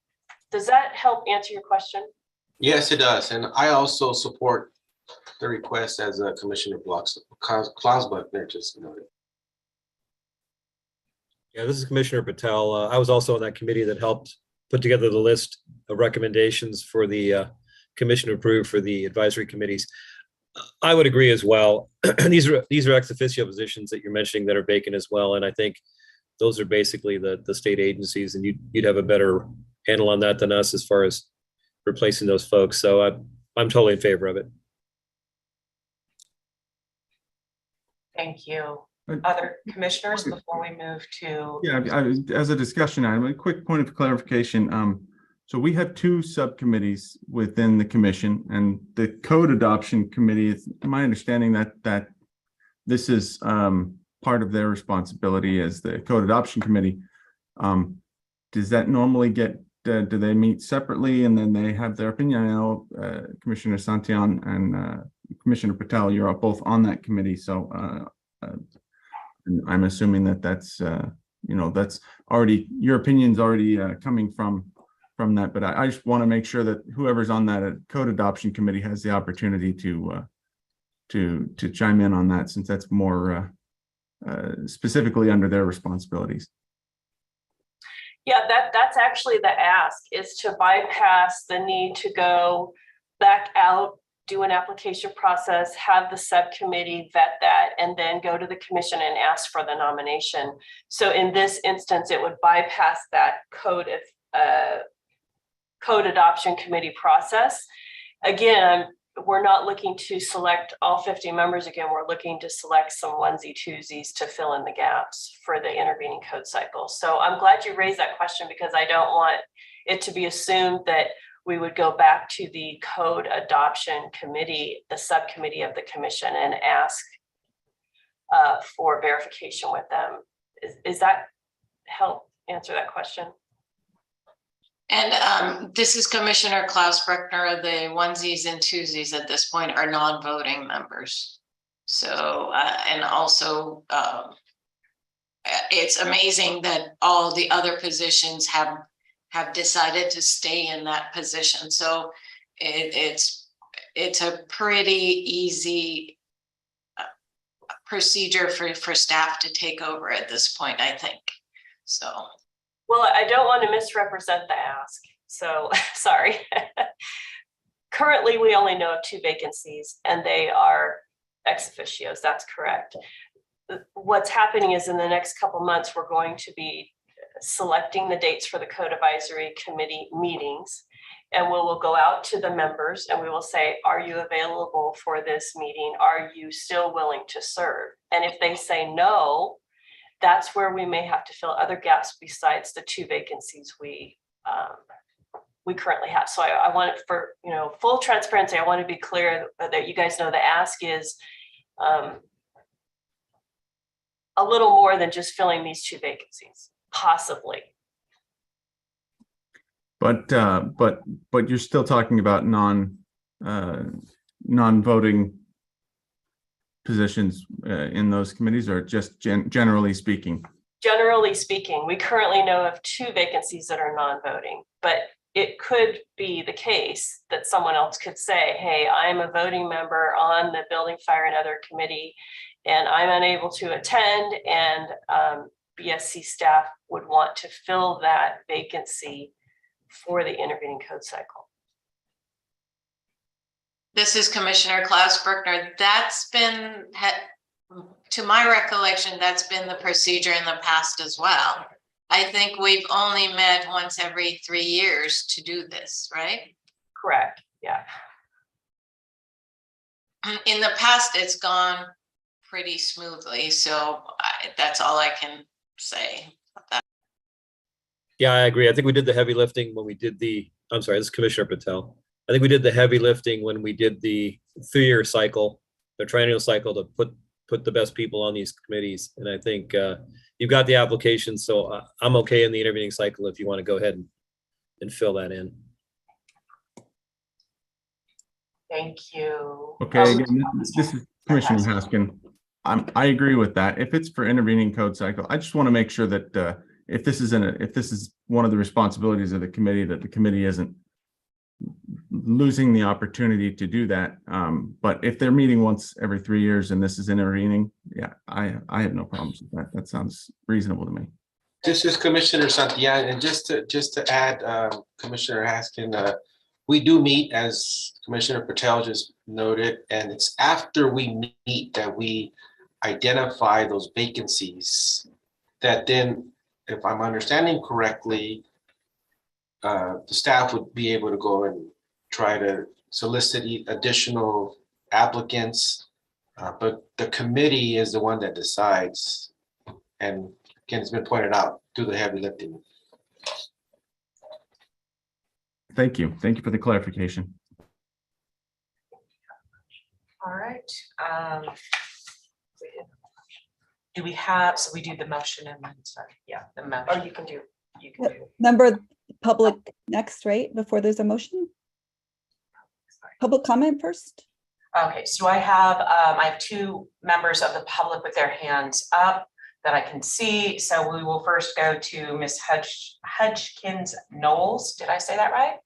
Does that help answer your question? Yes, it does. And I also support the request as Commissioner Klaus-Buckner just noted. Yeah, this is Commissioner Patel. I was also on that committee that helped put together the list of recommendations for the commission approved for the advisory committees. I would agree as well. These are ex officio positions that you're mentioning that are vacant as well, and I think those are basically the state agencies, and you'd have a better handle on that than us as far as replacing those folks. So I'm totally in favor of it. Thank you. Other commissioners before we move to? Yeah, as a discussion item, a quick point of clarification. So we have 2 subcommittees within the commission, and the code adoption committee, it's my understanding that this is part of their responsibility as the code adoption committee. Does that normally get, do they meet separately and then they have their opinion? I know Commissioner Santillan and Commissioner Patel, you're both on that committee, so I'm assuming that that's that's already, your opinion's already coming from that, but I just want to make sure that whoever's on that code adoption committee has the opportunity to chime in on that, since that's more specifically under their responsibilities. Yeah, that's actually the ask, is to bypass the need to go back out, do an application process, have the subcommittee vet that, and then go to the commission and ask for the nomination. So in this instance, it would bypass that code adoption committee process. Again, we're not looking to select all 50 members again. We're looking to select some onesie twosies to fill in the gaps for the intervening code cycle. So I'm glad you raised that question, because I don't want it to be assumed that we would go back to the code adoption committee, the subcommittee of the commission, and ask for verification with them. Is that help answer that question? And this is Commissioner Klaus Bruckner. The onesies and twosies at this point are non-voting members. So, and also it's amazing that all the other positions have decided to stay in that position. So it's a pretty easy procedure for staff to take over at this point, I think. So. Well, I don't want to misrepresent the ask, so sorry. Currently, we only know of 2 vacancies, and they are ex officios. That's correct. What's happening is in the next couple months, we're going to be selecting the dates for the Code Advisory Committee meetings, and we will go out to the members and we will say, are you available for this meeting? Are you still willing to serve? And if they say no, that's where we may have to fill other gaps besides the 2 vacancies we currently have. So I want it for, full transparency. I want to be clear that you guys know the ask is a little more than just filling these 2 vacancies, possibly. But you're still talking about non-voting positions in those committees, or just generally speaking? Generally speaking, we currently know of 2 vacancies that are non-voting, but it could be the case that someone else could say, hey, I'm a voting member on the Building, Fire, and Other committee, and I'm unable to attend, and BSC staff would want to fill that vacancy for the intervening code cycle. This is Commissioner Klaus Bruckner. That's been, to my recollection, that's been the procedure in the past as well. I think we've only met once every 3 years to do this, right? Correct, yeah. In the past, it's gone pretty smoothly, so that's all I can say about that. Yeah, I agree. I think we did the heavy lifting when we did I'm sorry, this is Commissioner Patel. I think we did the heavy lifting when we did the 3-year cycle, the triennial cycle, to put the best people on these committees. And I think you've got the application, so I'm okay in the intervening cycle if you want to go ahead and fill that in. Thank you. Okay, again, this is Commissioner Haskin. I agree with that. If it's for intervening code cycle, I just want to make sure that if this is one of the responsibilities of the committee, that the committee isn't losing the opportunity to do that. But if they're meeting once every 3 years and this is intervening, yeah, I have no problems with that. That sounds reasonable to me. This is Commissioner Santillan, and just to add, Commissioner Haskin, we do meet, as Commissioner Patel just noted, and it's after we meet that we identify those vacancies, that then, if I'm understanding correctly, the staff would be able to go and try to solicit additional applicants, but the committee is the one that decides. And again, it's been pointed out, do the heavy lifting. Thank you. Thank you for the clarification. All right. Do we have, so we do the motion and then, sorry, yeah, the motion. Or you can do. Member public next, right? Before there's a motion? Public comment first? Okay, so I have two members of the public with their hands up that I can see. So we will first go to Ms. Hudgkins Knowles. Did I say that right?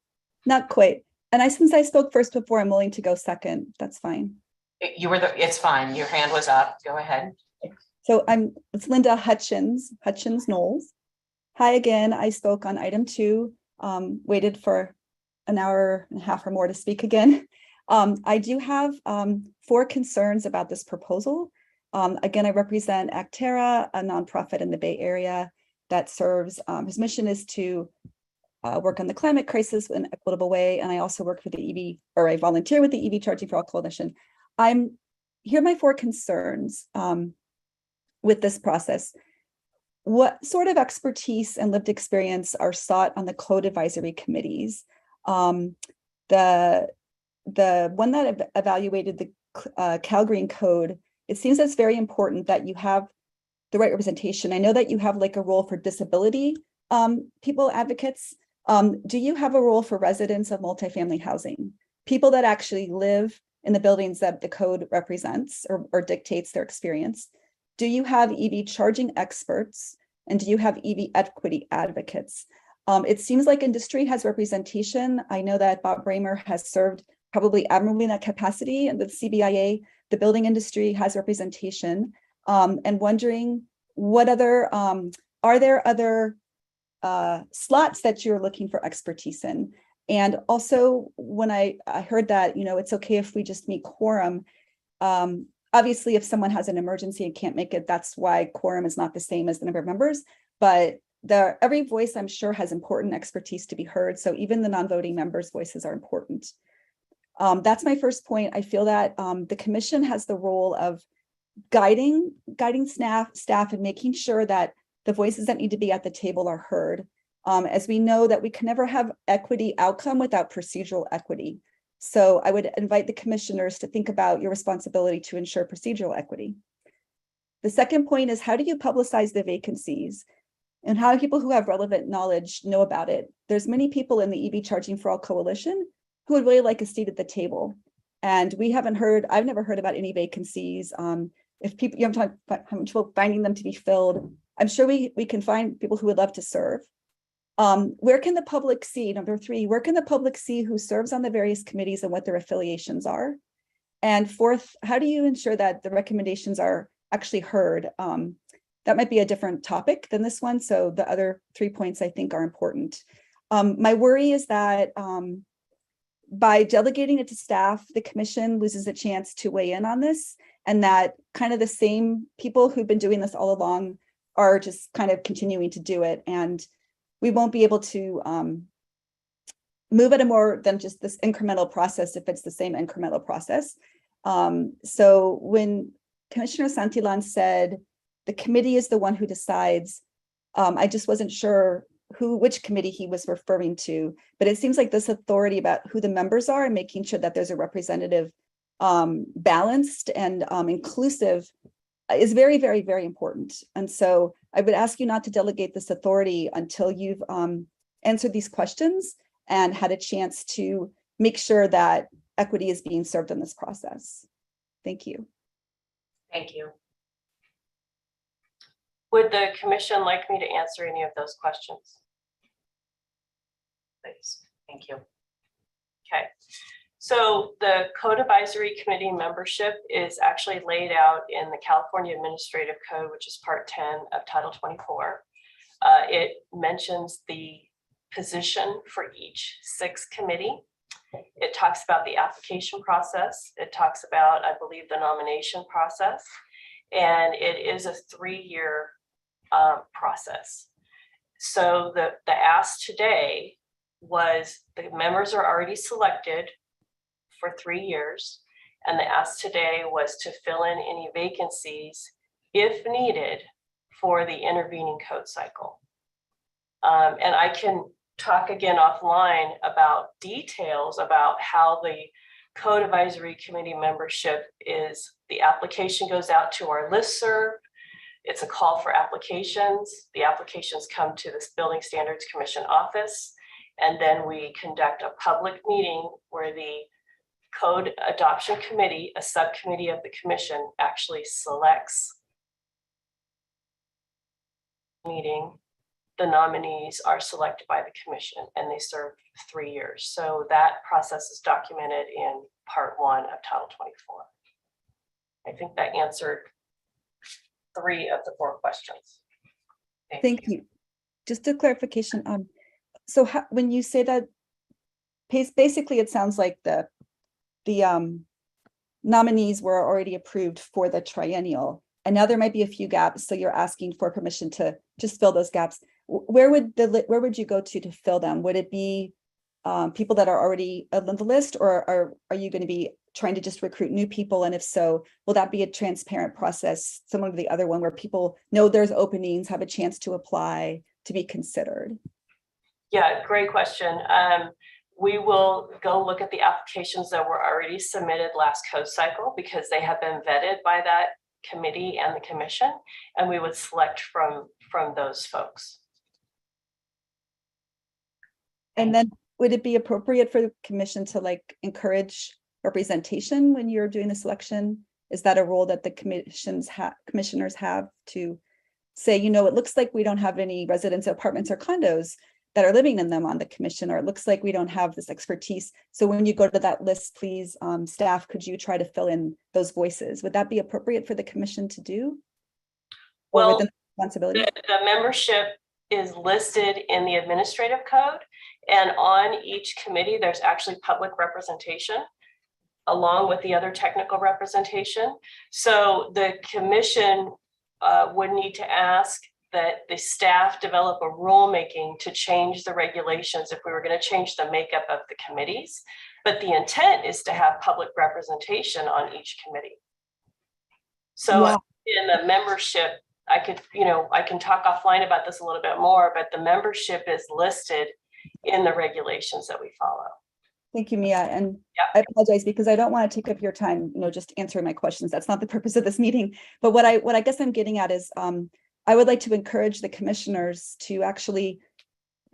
Not quite. And since I spoke first before, I'm willing to go second. That's fine. It's fine. Your hand was up. Go ahead. So it's Linda Hutchins Knowles. Hi again. I spoke on item 2, waited for an hour and a half or more to speak again. I do have 4 concerns about this proposal. Again, I represent Actera, a nonprofit in the Bay Area that serves, his mission is to work on the climate crisis in an equitable way. And I also work for the EV, or I volunteer with the EV Charging for All Coalition. Here are my 4 concerns with this process. What sort of expertise and lived experience are sought on the code advisory committees? The one that evaluated the Cal Green Code, it seems that's very important that you have the right representation. I know that you have like a role for disability people advocates. Do you have a role for residents of multifamily housing? People that actually live in the buildings that the code represents or dictates their experience? Do you have EV charging experts? And do you have EV equity advocates? It seems like industry has representation. I know that Bob Bramer has served probably admirably in that capacity, and the CBIA, the building industry has representation. And wondering what other, are there other slots that you're looking for expertise in? And also when I heard that, it's okay if we just meet quorum. Obviously, if someone has an emergency and can't make it, that's why quorum is not the same as the number of members. But every voice, I'm sure, has important expertise to be heard. So even the non-voting members' voices are important. That's my first point. I feel that the commission has the role of guiding staff and making sure that the voices that need to be at the table are heard. As we know that we can never have equity outcome without procedural equity. So I would invite the commissioners to think about your responsibility to ensure procedural equity. The second point is, how do you publicize the vacancies and how do people who have relevant knowledge know about it? There's many people in the EV Charging for All Coalition who would really like a seat at the table. And we haven't heard, I've never heard about any vacancies. If people, I'm talking about how much people finding them to be filled, I'm sure we can find people who would love to serve. Where can the public see, number 3, where can the public see who serves on the various committees and what their affiliations are? And 4th, how do you ensure that the recommendations are actually heard? That might be a different topic than this one. So the other 3 points I think are important. My worry is that by delegating it to staff, the commission loses a chance to weigh in on this, and that kind of the same people who've been doing this all along are just kind of continuing to do it. And we won't be able to move at a more than just this incremental process if it's the same incremental process. So when Commissioner Santillan said the committee is the one who decides, I just wasn't sure which committee he was referring to, but it seems like this authority about who the members are and making sure that there's a representative, balanced and inclusive is very, very, very important. And so I would ask you not to delegate this authority until you've answered these questions and had a chance to make sure that equity is being served in this process. Thank you. Thank you. Would the commission like me to answer any of those questions? Please, thank you. Okay. So the Code Advisory Committee membership is actually laid out in the California Administrative Code, which is Part 10 of Title 24. It mentions the position for each 6 committee. It talks about the application process. It talks about, I believe, the nomination process, and it is a 3-year process. So the ask today was the members are already selected for 3 years, and the ask today was to fill in any vacancies if needed for the intervening code cycle. And I can talk again offline about details about how the Code Advisory Committee membership is the application goes out to our listserv. It's a call for applications. The applications come to this Building Standards Commission office, and then we conduct a public meeting where the Code Adoption Committee, a subcommittee of the commission, actually selects meeting. The nominees are selected by the commission and they serve 3 years. So that process is documented in part 1 of Title 24. I think that answered 3 of the 4 questions. Thank you. Just a clarification. So when you say that, basically it sounds like the nominees were already approved for the triennial, and now there might be a few gaps. So you're asking for permission to just fill those gaps. Where would you go to fill them? Would it be people that are already on the list, or are you going to be trying to just recruit new people? And if so, will that be a transparent process, similar to the other one, where people know there's openings, have a chance to apply, to be considered? Yeah, great question. We will go look at the applications that were already submitted last code cycle, because they have been vetted by that committee and the commission, and we would select from those folks. And then would it be appropriate for the commission to encourage representation when you're doing the selection? Is that a role that the commissioners have to say, it looks like we don't have any residents, apartments, or condos that are living in them on the commission, or it looks like we don't have this expertise. So when you go to that list, please, staff, could you try to fill in those voices? Would that be appropriate for the commission to do? Or Well, within the responsibility? The membership is listed in the administrative code, and on each committee, there's actually public representation along with the other technical representation. So the commission would need to ask that the staff develop a rulemaking to change the regulations if we were going to change the makeup of the committees. But the intent is to have public representation on each committee. So Wow. in the membership, I can talk offline about this a little bit more, but the membership is listed in the regulations that we follow. Thank you, Mia. And Yeah. I apologize because I don't want to take up your time, just answering my questions. That's not the purpose of this meeting. But what I guess I'm getting at is I would like to encourage the commissioners to actually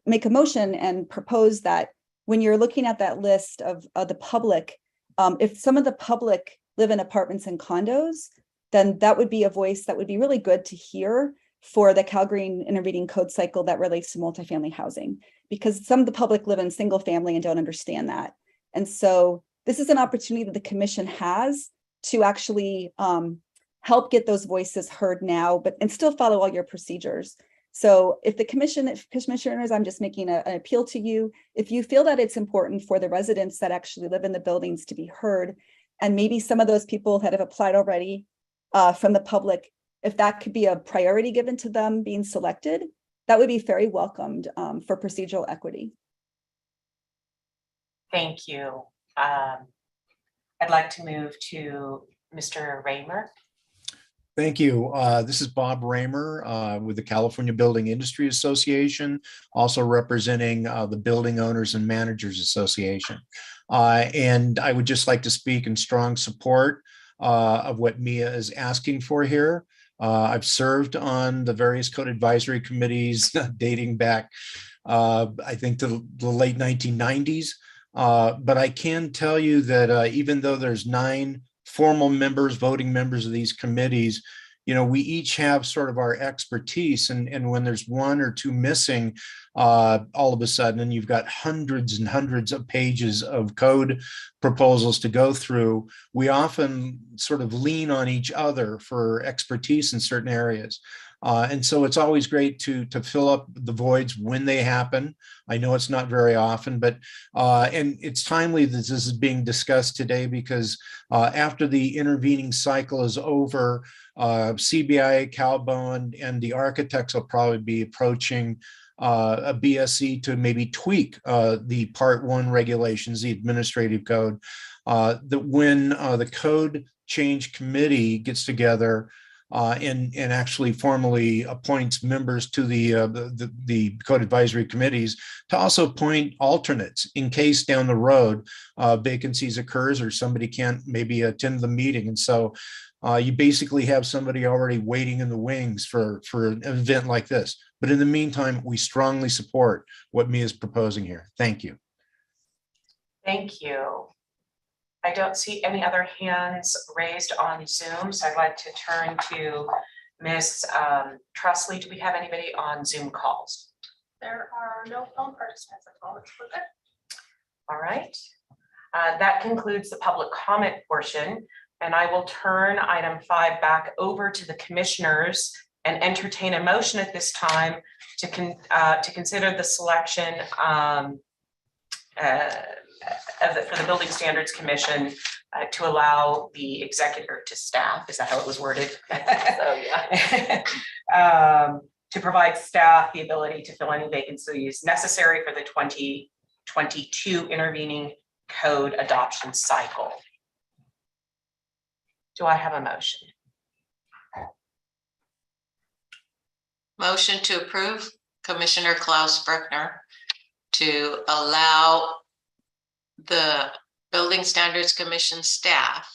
make a motion and propose that when you're looking at that list of the public, if some of the public live in apartments and condos, then that would be a voice that would be really good to hear for the Calgary intervening code cycle that relates to multifamily housing, because some of the public live in single family and don't understand that. And so this is an opportunity that the commission has to actually help get those voices heard now, and still follow all your procedures. So if commissioners, I'm just making an appeal to you. If you feel that it's important for the residents that actually live in the buildings to be heard, and maybe some of those people that have applied already from the public, if that could be a priority given to them being selected, that would be very welcomed for procedural equity. Thank you. I'd like to move to Mr. Raymer. Thank you. This is Bob Raymer with the California Building Industry Association, also representing the Building Owners and Managers Association. And I would just like to speak in strong support of what Mia is asking for here. I've served on the various code advisory committees dating back, I think, to the late 1990s. But I can tell you that even though there's 9 formal members, voting members of these committees, we each have sort of our expertise. And when there's 1 or 2 missing, all of a sudden, and you've got hundreds and hundreds of pages of code proposals to go through, we often sort of lean on each other for expertise in certain areas. And so it's always great to fill up the voids when they happen. I know it's not very often, but and it's timely that this is being discussed today, because after the intervening cycle is over, CBI, CalBO, and the architects will probably be approaching a BSC to maybe tweak the Part 1 regulations, the administrative code, that when the code change committee gets together, and actually formally appoints members to the code advisory committees to also appoint alternates in case down the road vacancies occurs or somebody can't maybe attend the meeting. And so you basically have somebody already waiting in the wings for an event like this. But in the meantime, we strongly support what Mia is proposing here. Thank you. Thank you. I don't see any other hands raised on Zoom, so I'd like to turn to Ms. Trusley. Do we have anybody on Zoom calls? There are no phone participants at the moment. We're good. All right. That concludes the public comment portion, and I will turn item 5 back over to the commissioners and entertain a motion at this time to consider the selection for the Building Standards Commission to allow the executor to staff. Is that how it was worded? So, yeah. To provide staff the ability to fill any vacancies necessary for the 2022 intervening code adoption cycle. Do I have a motion? Motion to approve Commissioner Klaus Bruckner to allow the Building Standards Commission staff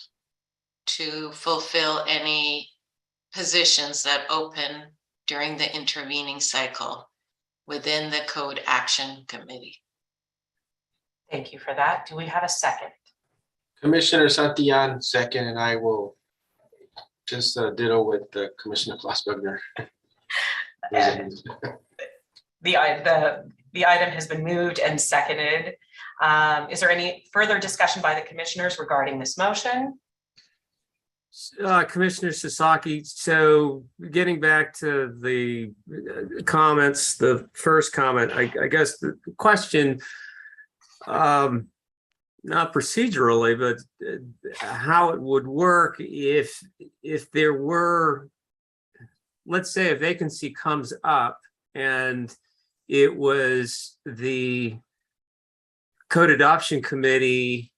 to fulfill any positions that open during the intervening cycle within the Code Action Committee. Thank you for that. Do we have a second? Commissioner Santillan, second, and I will just ditto with Commissioner Glassberger. The item has been moved and seconded. Is there any further discussion by the commissioners regarding this motion? Commissioner Sasaki, so getting back to the comments, the first comment, I guess the question, not procedurally, but how it would work if there were, let's say a vacancy comes up and it was the Code Adoption Committee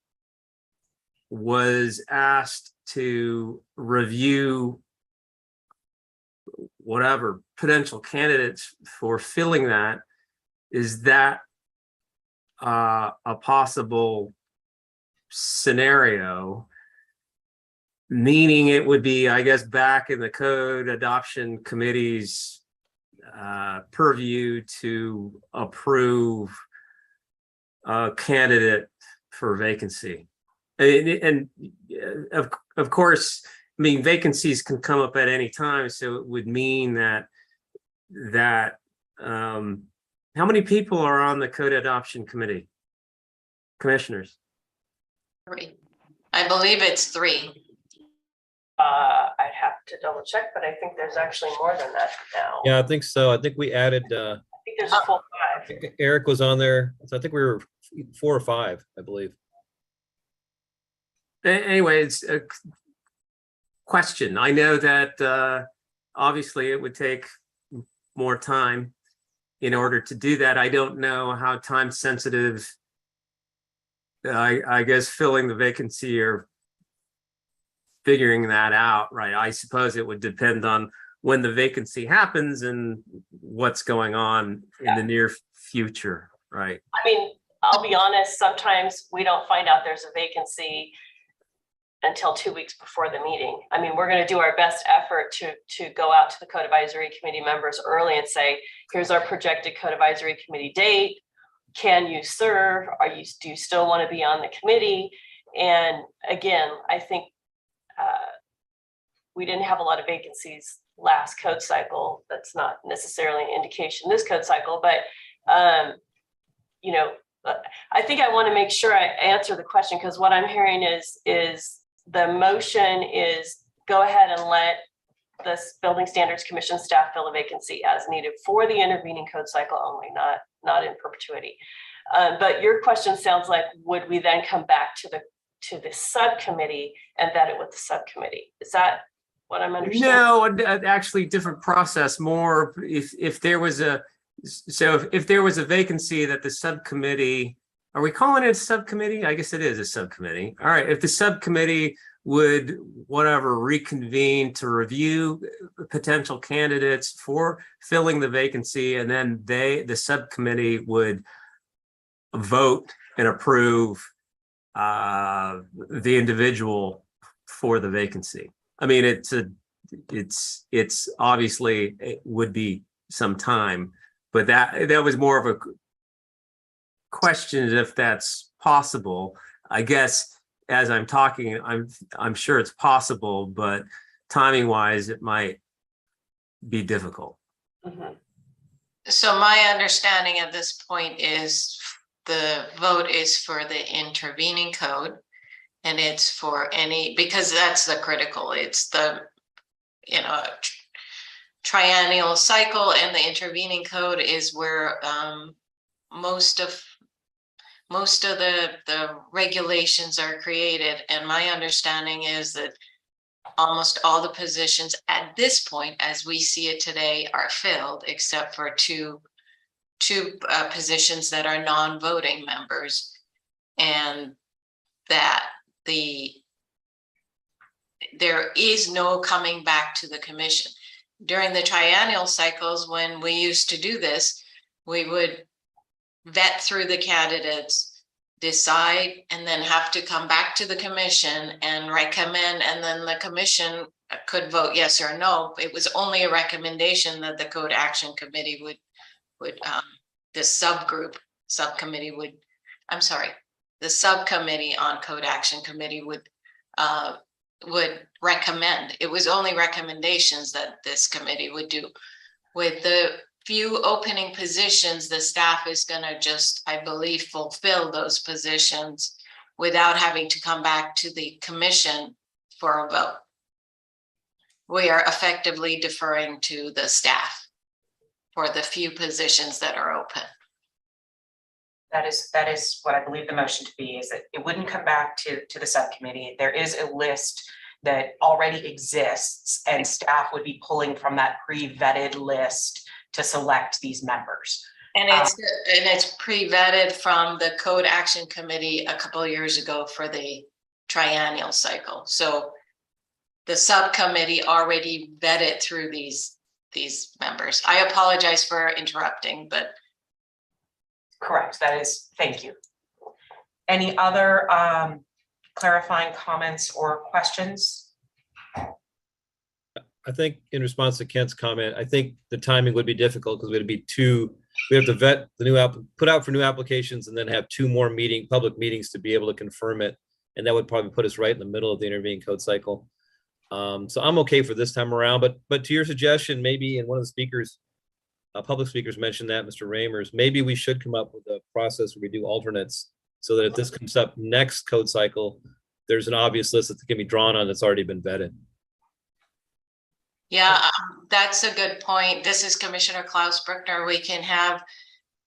was asked to review whatever potential candidates for filling that. Is that a possible scenario? Meaning it would be, I guess, back in the Code Adoption Committee's purview to approve a candidate for vacancy. And of course, I mean, vacancies can come up at any time, so it would mean that how many people are on the Code Adoption Committee? Commissioners? 3. I believe it's 3. I'd have to double check, but I think there's actually more than that now. Yeah, I think so. I think we added, I think there's a full 5. Eric was on there. So I think we were 4 or 5, I believe. Anyway, it's a question. I know that obviously it would take more time in order to do that. I don't know how time sensitive, I guess, filling the vacancy or figuring that out, right? I suppose it would depend on when the vacancy happens and what's going on in the near future, right? I mean, I'll be honest, sometimes we don't find out there's a vacancy until 2 weeks before the meeting. I mean, we're going to do our best effort to go out to the Code Advisory Committee members early and say, here's our projected Code Advisory Committee date. Can you serve? Do you still want to be on the committee? And again, I think we didn't have a lot of vacancies last code cycle. That's not necessarily an indication this code cycle, but you know, I think I want to make sure I answer the question, because what I'm hearing is the motion is go ahead and let this Building Standards Commission staff fill a vacancy as needed for the intervening code cycle only, not in perpetuity. But your question sounds like, would we then come back to the subcommittee and vet it with the subcommittee? Is that what I'm understanding? No, actually different process. More if there was a vacancy that the subcommittee, are we calling it a subcommittee? I guess it is a subcommittee. All right, if the subcommittee would whatever reconvene to review potential candidates for filling the vacancy, and then the subcommittee would vote and approve the individual for the vacancy. I mean, it's obviously it would be some time, but that was more of a question if that's possible. I guess as I'm talking, I'm sure it's possible, but timing wise, it might be difficult. Mhm. So my understanding at this point is the vote is for the intervening code. And it's for any, because that's the critical, it's the, triennial cycle, and the intervening code is where most of the regulations are created. And my understanding is that almost all the positions at this point, as we see it today, are filled, except for two positions that are non-voting members, and that there is no coming back to the commission. During the triennial cycles, when we used to do this, we would vet through the candidates, decide, and then have to come back to the commission and recommend, and then the commission could vote yes or no. It was only a recommendation that the Code Action Committee would the subcommittee on Code Action Committee would recommend. It was only recommendations that this committee would do. With the few opening positions, the staff is going to just, I believe, fulfill those positions without having to come back to the commission for a vote. We are effectively deferring to the staff for the few positions that are open. That is what I believe the motion to be, is that it wouldn't come back to the subcommittee. There is a list that already exists, and staff would be pulling from that pre-vetted list to select these members. And it's pre-vetted from the Code Action Committee a couple of years ago for the triennial cycle. So the subcommittee already vetted through these members. I apologize for interrupting, but. Correct, that is, thank you. Any other clarifying comments or questions? I think in response to Kent's comment, I think the timing would be difficult because we have to vet the put out for new applications and then have two more public meetings to be able to confirm it. And that would probably put us right in the middle of the intervening code cycle. So I'm okay for this time around, but to your suggestion, maybe, and one of the speakers, public speakers mentioned that, Mr. Ramers, maybe we should come up with a process where we do alternates so that if this comes up next code cycle, there's an obvious list that can be drawn on that's already been vetted. Yeah, that's a good point. This is Commissioner Klaus Bruckner. We can have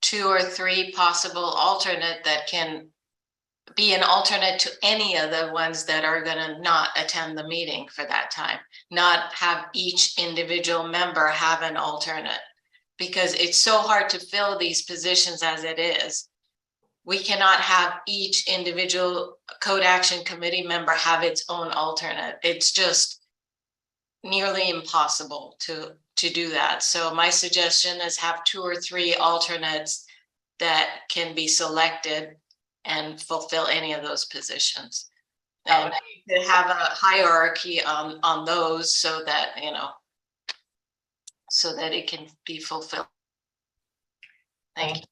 2 or 3 possible alternate that can be an alternate to any of the ones that are going to not attend the meeting for that time, not have each individual member have an alternate, because it's so hard to fill these positions as it is. We cannot have each individual Code Action Committee member have its own alternate. It's just nearly impossible to do that. So my suggestion is have 2 or 3 alternates that can be selected and fulfill any of those positions. And to have a hierarchy on those so that, so that it can be fulfilled. Thank you.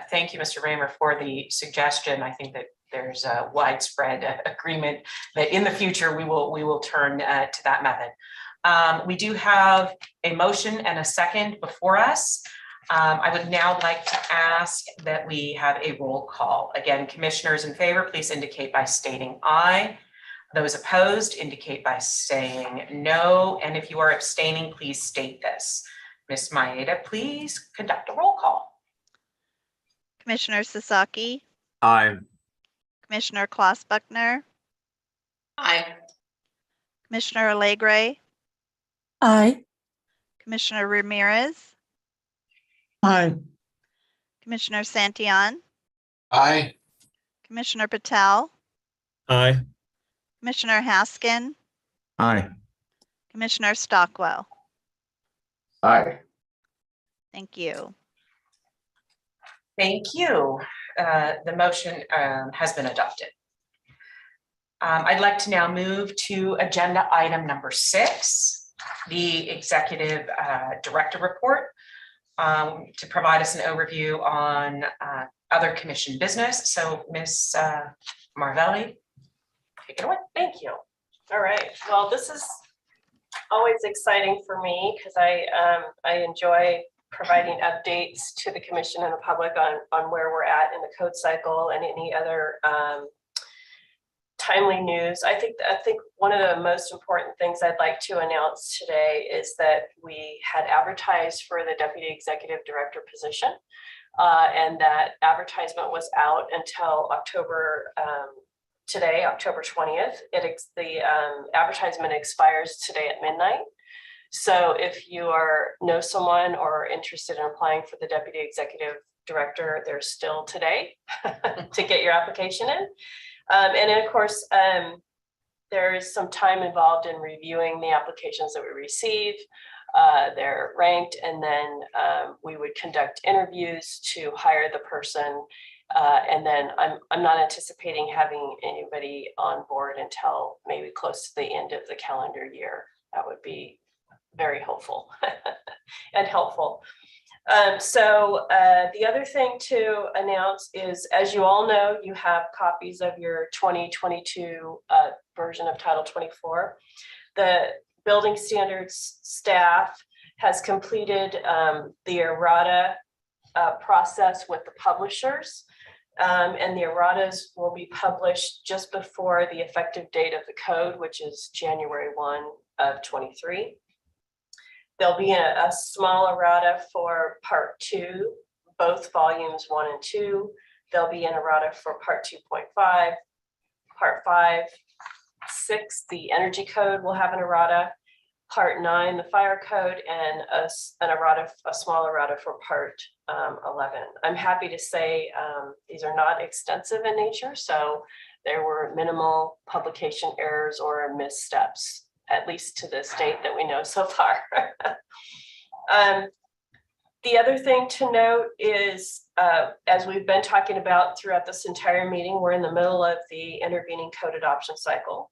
Thank you, Mr. Raymer, for the suggestion. I think that there's a widespread agreement that in the future we will turn to that method. We do have a motion and a second before us. I would now like to ask that we have a roll call. Again, commissioners in favor, please indicate by stating aye. Those opposed indicate by saying no. And if you are abstaining, please state this. Ms. Maeda, please conduct a roll call. Commissioner Sasaki, Aye. Commissioner Klaus Buckner, Aye. Commissioner Alegre, Aye. Commissioner Ramirez, Aye. Commissioner Santillan, Aye. Commissioner Patel, Aye. Commissioner Haskin, Aye. Commissioner Stockwell. Aye. Thank you. Thank you. The motion has been adopted. I'd like to now move to agenda item number 6, the executive director report, to provide us an overview on other commission business. So Ms. Marvelli, take it away. Thank you. All right. Well, this is always exciting for me because I enjoy providing updates to the commission and the public on where we're at in the code cycle and any other timely news. I think one of the most important things I'd like to announce today is that we had advertised for the deputy executive director position, and that advertisement was out until October. Today, October 20th. The advertisement expires today at midnight. So if you know someone or interested in applying for the deputy executive director, there's still today to get your application in. And then of course, there is some time involved in reviewing the applications that we receive. They're ranked, and then we would conduct interviews to hire the person. And then I'm not anticipating having anybody on board until maybe close to the end of the calendar year. That would be very hopeful and helpful. So the other thing to announce is, as you all know, you have copies of your 2022 version of Title 24. The building standards staff has completed the errata process with the publishers. And the erratas will be published just before the effective date of the code, which is January 1 of 23. There'll be a small errata for part 2, both volumes 1 and 2. There'll be an errata for part 2.5, part 5, 6, the energy code will have an errata, part 9, the fire code, and a small errata for part 11. I'm happy to say these are not extensive in nature, so there were minimal publication errors or missteps, at least to this date that we know so far. The other thing to note is, as we've been talking about throughout this entire meeting, we're in the middle of the intervening code adoption cycle.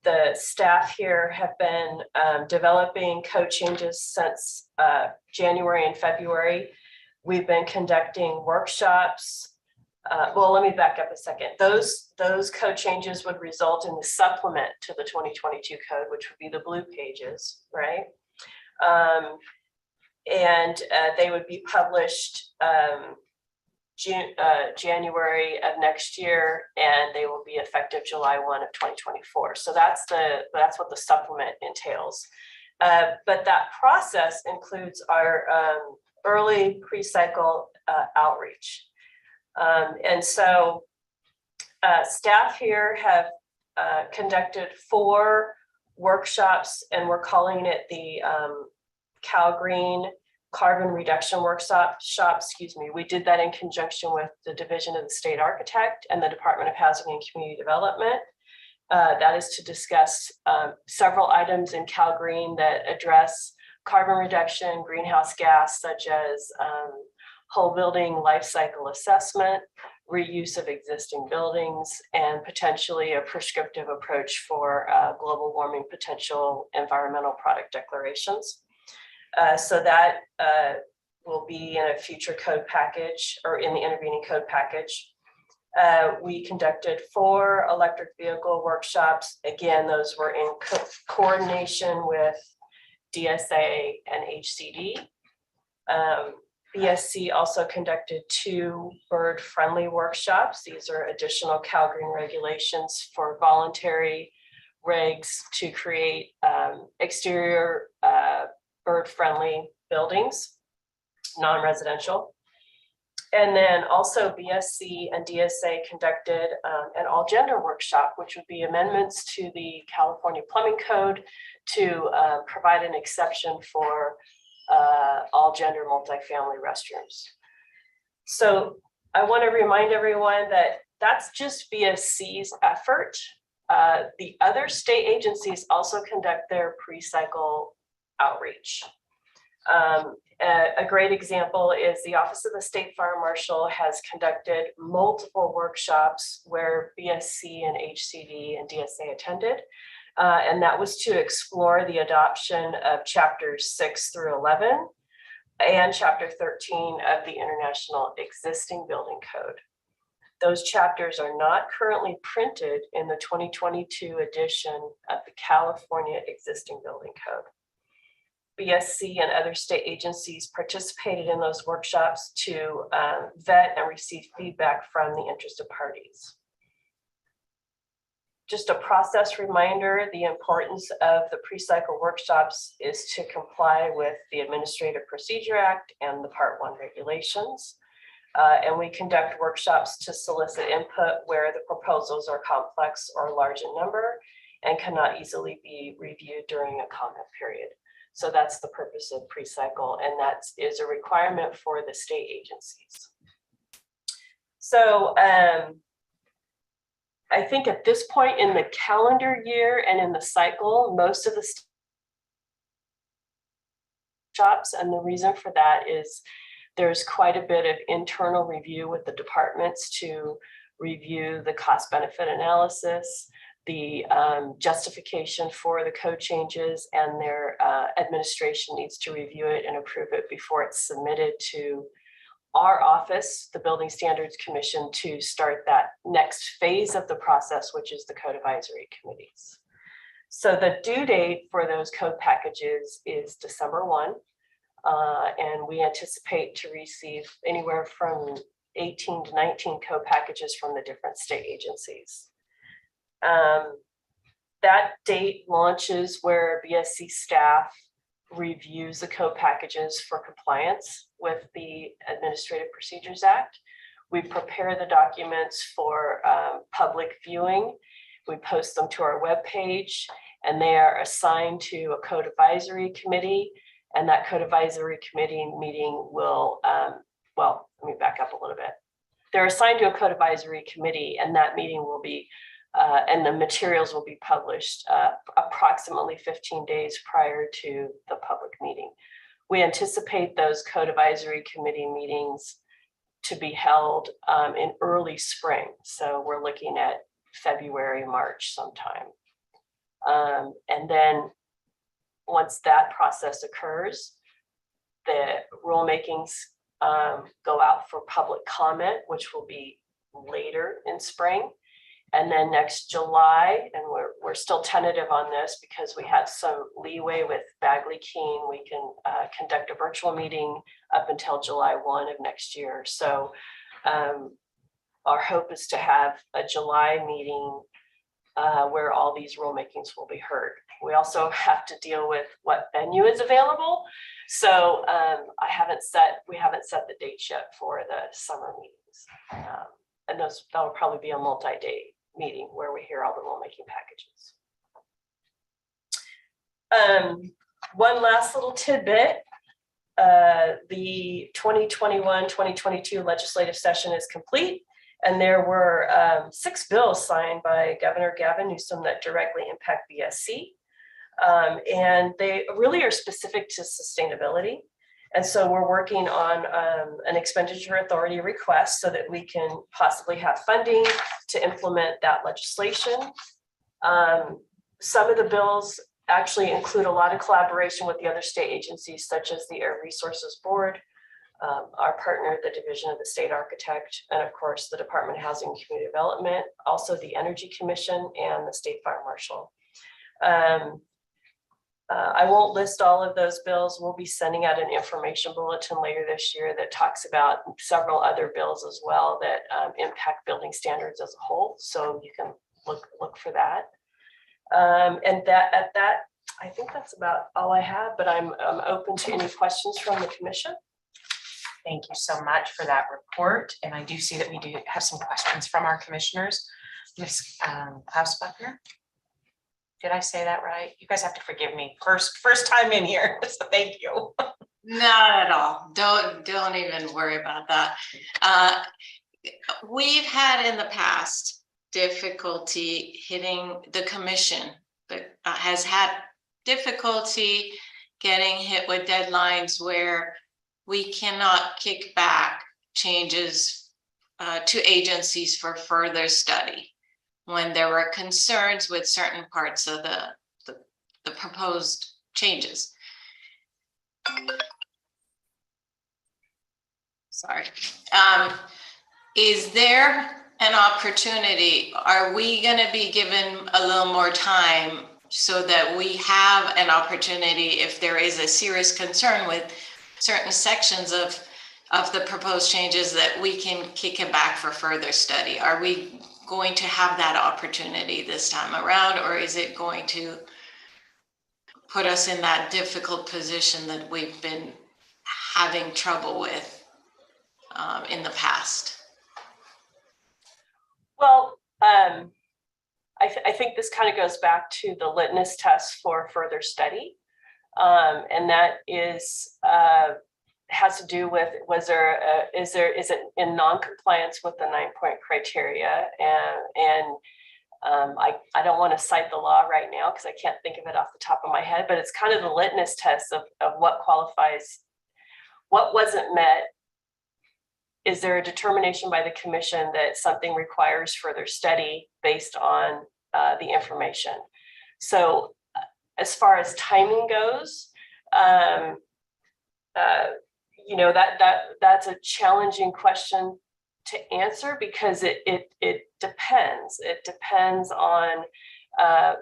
The staff here have been developing code changes since January and February. We've been conducting workshops. Well, let me back up a second. Those code changes would result in the supplement to the 2022 code, which would be the blue pages, right? And they would be published January of next year, and they will be effective July 1 of 2024. So that's what the supplement entails. But that process includes our early pre-cycle outreach. And so staff here have conducted 4 workshops, and we're calling it the Cal Green Carbon Reduction Workshop. We did that in conjunction with the Division of the State Architect and the Department of Housing and Community Development. That is to discuss several items in Cal Green that address carbon reduction, greenhouse gas, such as whole building life cycle assessment, reuse of existing buildings, and potentially a prescriptive approach for global warming potential environmental product declarations. So that will be in a future code package or in the intervening code package. We conducted 4 electric vehicle workshops. Again, those were in coordination with DSA and HCD. BSC also conducted 2 bird-friendly workshops. These are additional Cal Green regulations for voluntary regs to create exterior bird-friendly buildings, non-residential. And then also BSC and DSA conducted an all-gender workshop, which would be amendments to the California Plumbing Code to provide an exception for all-gender multifamily restrooms. So I want to remind everyone that that's just BSC's effort. The other state agencies also conduct their pre-cycle outreach. A great example is the Office of the State Fire Marshal has conducted multiple workshops where BSC and HCD and DSA attended. And that was to explore the adoption of chapters 6 through 11 and chapter 13 of the International Existing Building Code. Those chapters are not currently printed in the 2022 edition of the California Existing Building Code. BSC and other state agencies participated in those workshops to vet and receive feedback from the interested parties. Just a process reminder, the importance of the pre-cycle workshops is to comply with the Administrative Procedure Act and the Part 1 regulations. And we conduct workshops to solicit input where the proposals are complex or large in number and cannot easily be reviewed during a comment period. So that's the purpose of pre-cycle, and that is a requirement for the state agencies. So I think at this point in the calendar year and in the cycle, most of the workshops, and the reason for that is there's quite a bit of internal review with the departments to review the cost benefit analysis, the justification for the code changes, and their administration needs to review it and approve it before it's submitted to our office, the Building Standards Commission, to start that next phase of the process, which is the code advisory committees. So the due date for those code packages is December 1. And we anticipate to receive anywhere from 18 to 19 code packages from the different state agencies. That date launches where BSC staff reviews the code packages for compliance with the Administrative Procedures Act. We prepare the documents for public viewing. We post them to our webpage, and they are assigned to a code advisory committee. And that code advisory committee meeting will, well, let me back up a little bit. They're assigned to a code advisory committee, and that meeting will be, and the materials will be published approximately 15 days prior to the public meeting. We anticipate those code advisory committee meetings to be held in early spring. So we're looking at February, March sometime. And then once that process occurs, the rulemakings go out for public comment, which will be later in spring. And then next July, and we're still tentative on this because we have some leeway with Bagley Keene, we can conduct a virtual meeting up until July 1 of next year. So our hope is to have a July meeting where all these rulemakings will be heard. We also have to deal with what venue is available. So we haven't set the dates yet for the summer meetings. And that'll probably be a multi-day meeting where we hear all the rulemaking packages. One last little tidbit. The 2021-2022 legislative session is complete. And there were 6 bills signed by Governor Gavin Newsom that directly impact BSC. And they really are specific to sustainability. And so we're working on an expenditure authority request so that we can possibly have funding to implement that legislation. Some of the bills actually include a lot of collaboration with the other state agencies, such as the Air Resources Board, our partner, the Division of the State Architect, and of course, the Department of Housing and Community Development, also the Energy Commission and the State Fire Marshal. I won't list all of those bills. We'll be sending out an information bulletin later this year that talks about several other bills as well that impact building standards as a whole. So you can look for that. And I think that's about all I have, but I'm open to any questions from the commission. Thank you so much for that report. And I do see that we do have some questions from our commissioners. Ms. Klaus-Buckner. Did I say that right? You guys have to forgive me. First time in here, so thank you. Not at all. Don't even worry about that. We've had in the past difficulty hitting the commission, but has had difficulty getting hit with deadlines where we cannot kick back changes to agencies for further study when there were concerns with certain parts of the proposed changes. Sorry. Is there an opportunity? Are we going to be given a little more time so that we have an opportunity if there is a serious concern with certain sections of the proposed changes that we can kick it back for further study? Are we going to have that opportunity this time around, or is it going to put us in that difficult position that we've been having trouble with in the past? Well, I think this kind of goes back to the litmus test for further study. And that is, has to do with, is it in non-compliance with the 9-point criteria? And I don't want to cite the law right now because I can't think of it off the top of my head, but it's kind of the litmus test of what qualifies, what wasn't met. Is there a determination by the commission that something requires further study based on the information? So as far as timing goes, you know, that's a challenging question to answer because it depends. It depends on,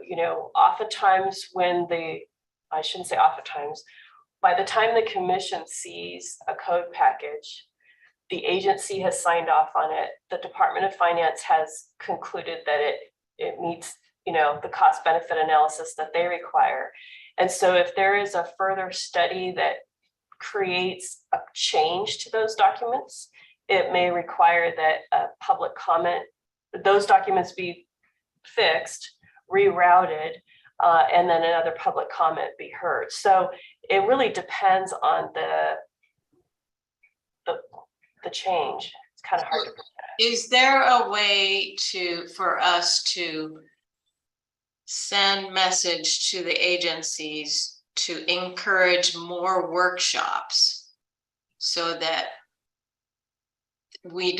you know, oftentimes when I shouldn't say oftentimes, by the time the commission sees a code package, the agency has signed off on it. The Department of Finance has concluded that it meets, you know, the cost benefit analysis that they require. And so if there is a further study that creates a change to those documents, it may require that a public comment, those documents be fixed, rerouted, and then another public comment be heard. So it really depends on the change. It's kind of hard to predict. Is there a way for us to send message to the agencies to encourage more workshops so that we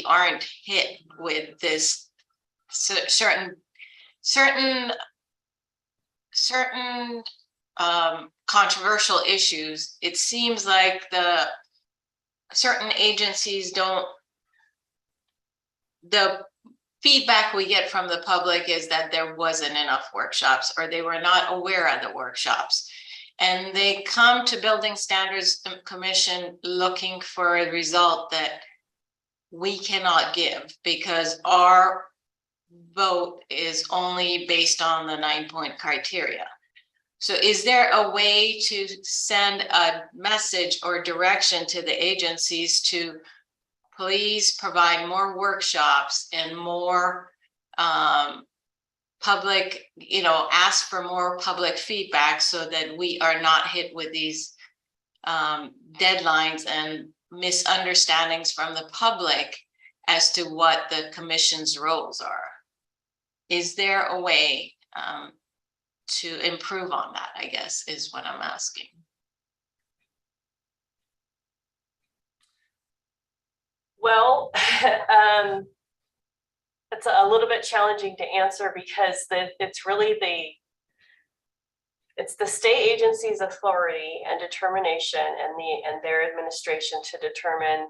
aren't hit with this certain controversial issues? It seems like certain agencies the feedback we get from the public is that there wasn't enough workshops or they were not aware of the workshops. And they come to Building Standards Commission looking for a result that we cannot give because our vote is only based on the 9-point criteria. So is there a way to send a message or direction to the agencies to please provide more workshops and more public, you know, ask for more public feedback so that we are not hit with these deadlines and misunderstandings from the public as to what the commission's roles are? Is there a way to improve on that, I guess, is what I'm asking. Well, it's a little bit challenging to answer because it's really it's the state agency's authority and determination and their administration to determine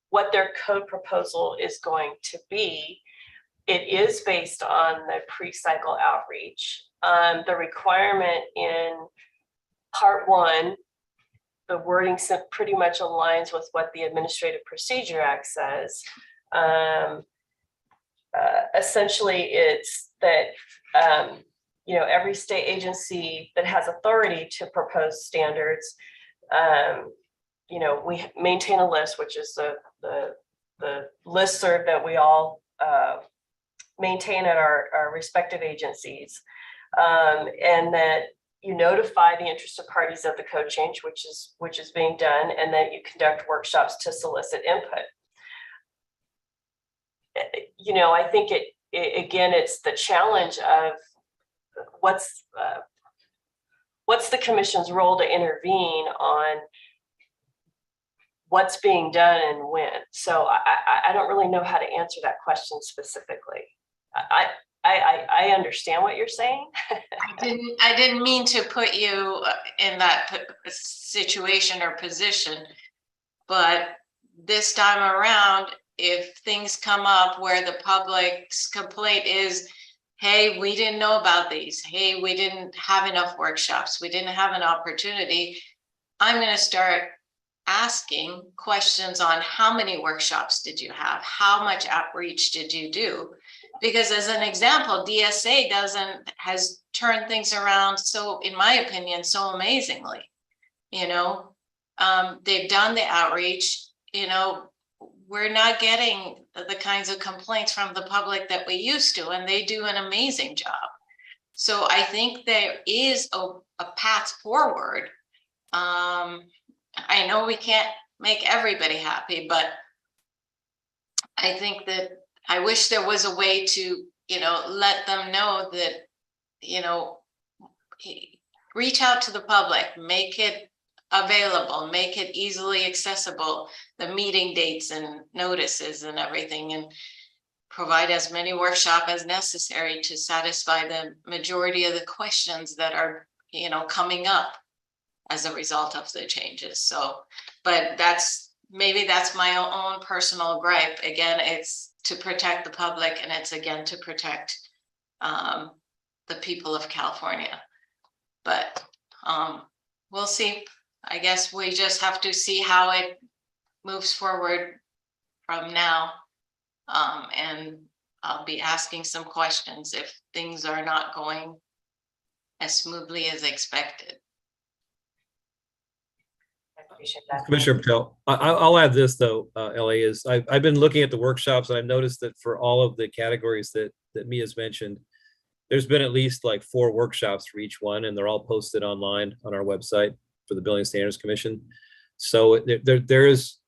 what their code proposal is going to be. It is based on the pre-cycle outreach. The requirement in Part 1, the wording pretty much aligns with what the Administrative Procedure Act says. Essentially, it's that you know, every state agency that has authority to propose standards, you know, we maintain a list, which is the listserv that we all maintain at our respective agencies, and that you notify the interested parties of the code change, which is being done, and that you conduct workshops to solicit input. I think again, it's the challenge of what's the commission's role to intervene on what's being done and when. So I don't really know how to answer that question specifically. I understand what you're saying. I didn't mean to put you in that situation or position, but this time around, if things come up where the public's complaint is, hey, we didn't know about these. Hey, we didn't have enough workshops. We didn't have an opportunity. I'm going to start asking questions on how many workshops did you have? How much outreach did you do? Because as an example, DSA has turned things around. So in my opinion, so amazingly, they've done the outreach, we're not getting the kinds of complaints from the public that we used to, and they do an amazing job. So I think there is a path forward. I know we can't make everybody happy, but I think that I wish there was a way to, let them know that, reach out to the public, make it available, make it easily accessible, the meeting dates and notices and everything, and provide as many workshops as necessary to satisfy the majority of the questions that are, coming up as a result of the changes. So, but maybe that's my own personal gripe. Again, it's to protect the public, and it's again to protect the people of California. But we'll see. I guess we just have to see how it moves forward from now. And I'll be asking some questions if things are not going as smoothly as expected. I appreciate that. Commissioner Patel, I'll add this though, Ellie, is I've been looking at the workshops and I've noticed that for all of the categories that Mia's mentioned, there's been at least like 4 workshops for each one, and they're all posted online on our website for the Building Standards Commission. So there's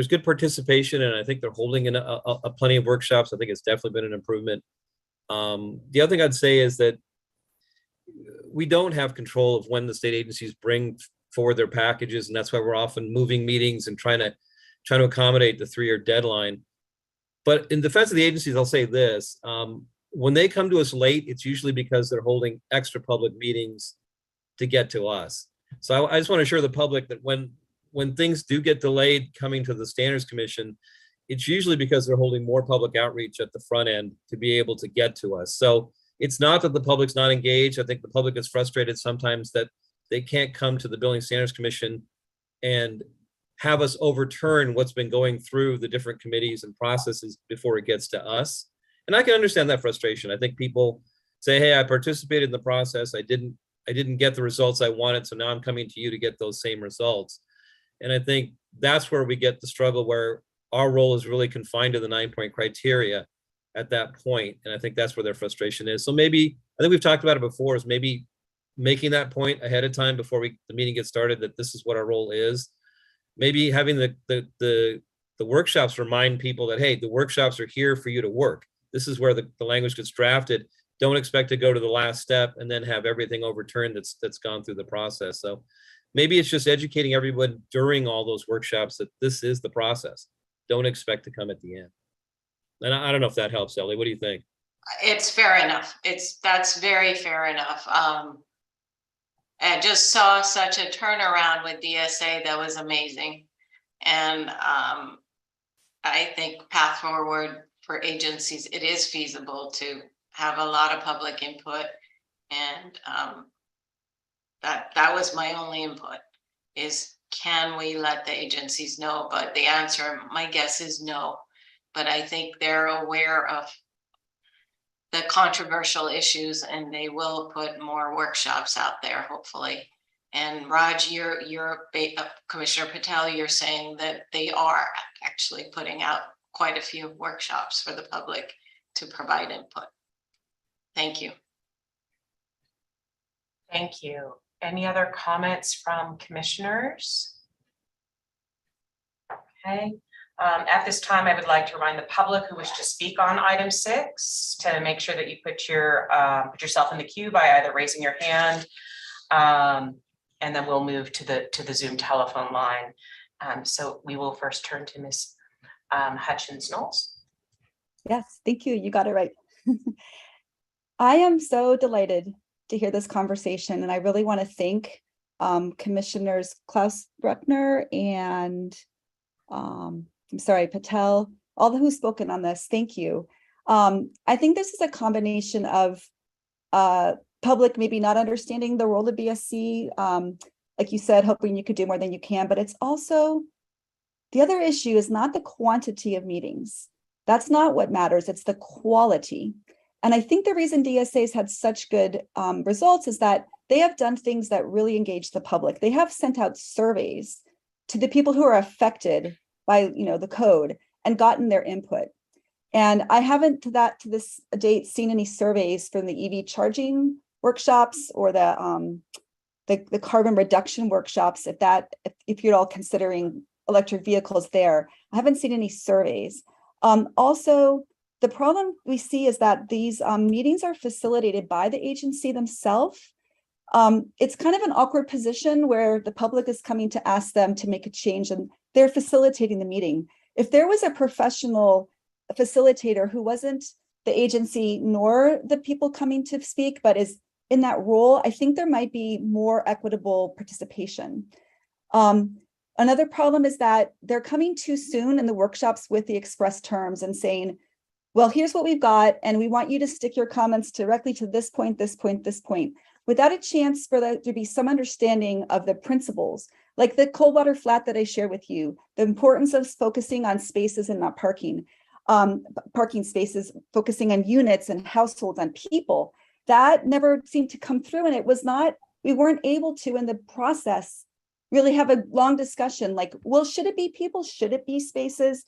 good participation, and I think they're holding in a plenty of workshops. I think it's definitely been an improvement. The other thing I'd say is that we don't have control of when the state agencies bring forward their packages, and that's why we're often moving meetings and trying to accommodate the 3-year deadline. But in defense of the agencies, I'll say this. When they come to us late, it's usually because they're holding extra public meetings to get to us. So I just want to assure the public that when things do get delayed coming to the Standards Commission, it's usually because they're holding more public outreach at the front end to be able to get to us. So it's not that the public's not engaged. I think the public is frustrated sometimes that they can't come to the Building Standards Commission and have us overturn what's been going through the different committees and processes before it gets to us. And I can understand that frustration. I think people say, hey, I participated in the process. I didn't get the results I wanted, so now I'm coming to you to get those same results. And I think that's where we get the struggle, where our role is really confined to the 9-point criteria at that point. And I think that's where their frustration is. So maybe, I think we've talked about it before, is maybe making that point ahead of time before the meeting gets started, that this is what our role is. Maybe having the workshops remind people that, hey, the workshops are here for you to work. This is where the language gets drafted. Don't expect to go to the last step and then have everything overturned that's gone through the process. So maybe it's just educating everyone during all those workshops that this is the process. Don't expect to come at the end. And I don't know if that helps, Ellie. What do you think? It's fair enough. That's very fair enough. I just saw such a turnaround with DSA that was amazing. And I think path forward for agencies, it is feasible to have a lot of public input. And that was my only input, is can we let the agencies know? But the answer, my guess, is no. But I think they're aware of the controversial issues, and they will put more workshops out there, hopefully. And Raj, Commissioner Patel, you're saying that they are actually putting out quite a few workshops for the public to provide input. Thank you. Thank you. Any other comments from commissioners? Okay. At this time, I would like to remind the public who wish to speak on item 6 to make sure that you put yourself in the queue by either raising your hand, and then we'll move to the Zoom telephone line. So we will first turn to Ms. Hutchins-Knowles. Yes, thank you. You got it right. I am so delighted to hear this conversation, and I really want to thank Commissioners Klaus Bruckner and Patel, all who've spoken on this. Thank you. I think this is a combination of public maybe not understanding the role of BSC, like you said, hoping you could do more than you can, but it's also the other issue is not the quantity of meetings. That's not what matters. It's the quality. And I think the reason DSA's had such good results is that they have done things that really engage the public. They have sent out surveys to the people who are affected by the code and gotten their input. And I haven't to this date seen any surveys from the EV charging workshops or the carbon reduction workshops, if you're all considering electric vehicles there. I haven't seen any surveys. Also, the problem we see is that these meetings are facilitated by the agency themselves. It's kind of an awkward position where the public is coming to ask them to make a change and they're facilitating the meeting. If there was a professional facilitator who wasn't the agency nor the people coming to speak, but is in that role, I think there might be more equitable participation. Another problem is that they're coming too soon in the workshops with the express terms and saying, well, here's what we've got, and we want you to stick your comments directly to this point, this point, this point, without a chance for there to be some understanding of the principles, like the cold water flat that I shared with you, the importance of focusing on spaces and not parking spaces, focusing on units and households and people. That never seemed to come through, and we weren't able to in the process really have a long discussion like, well, should it be people? Should it be spaces?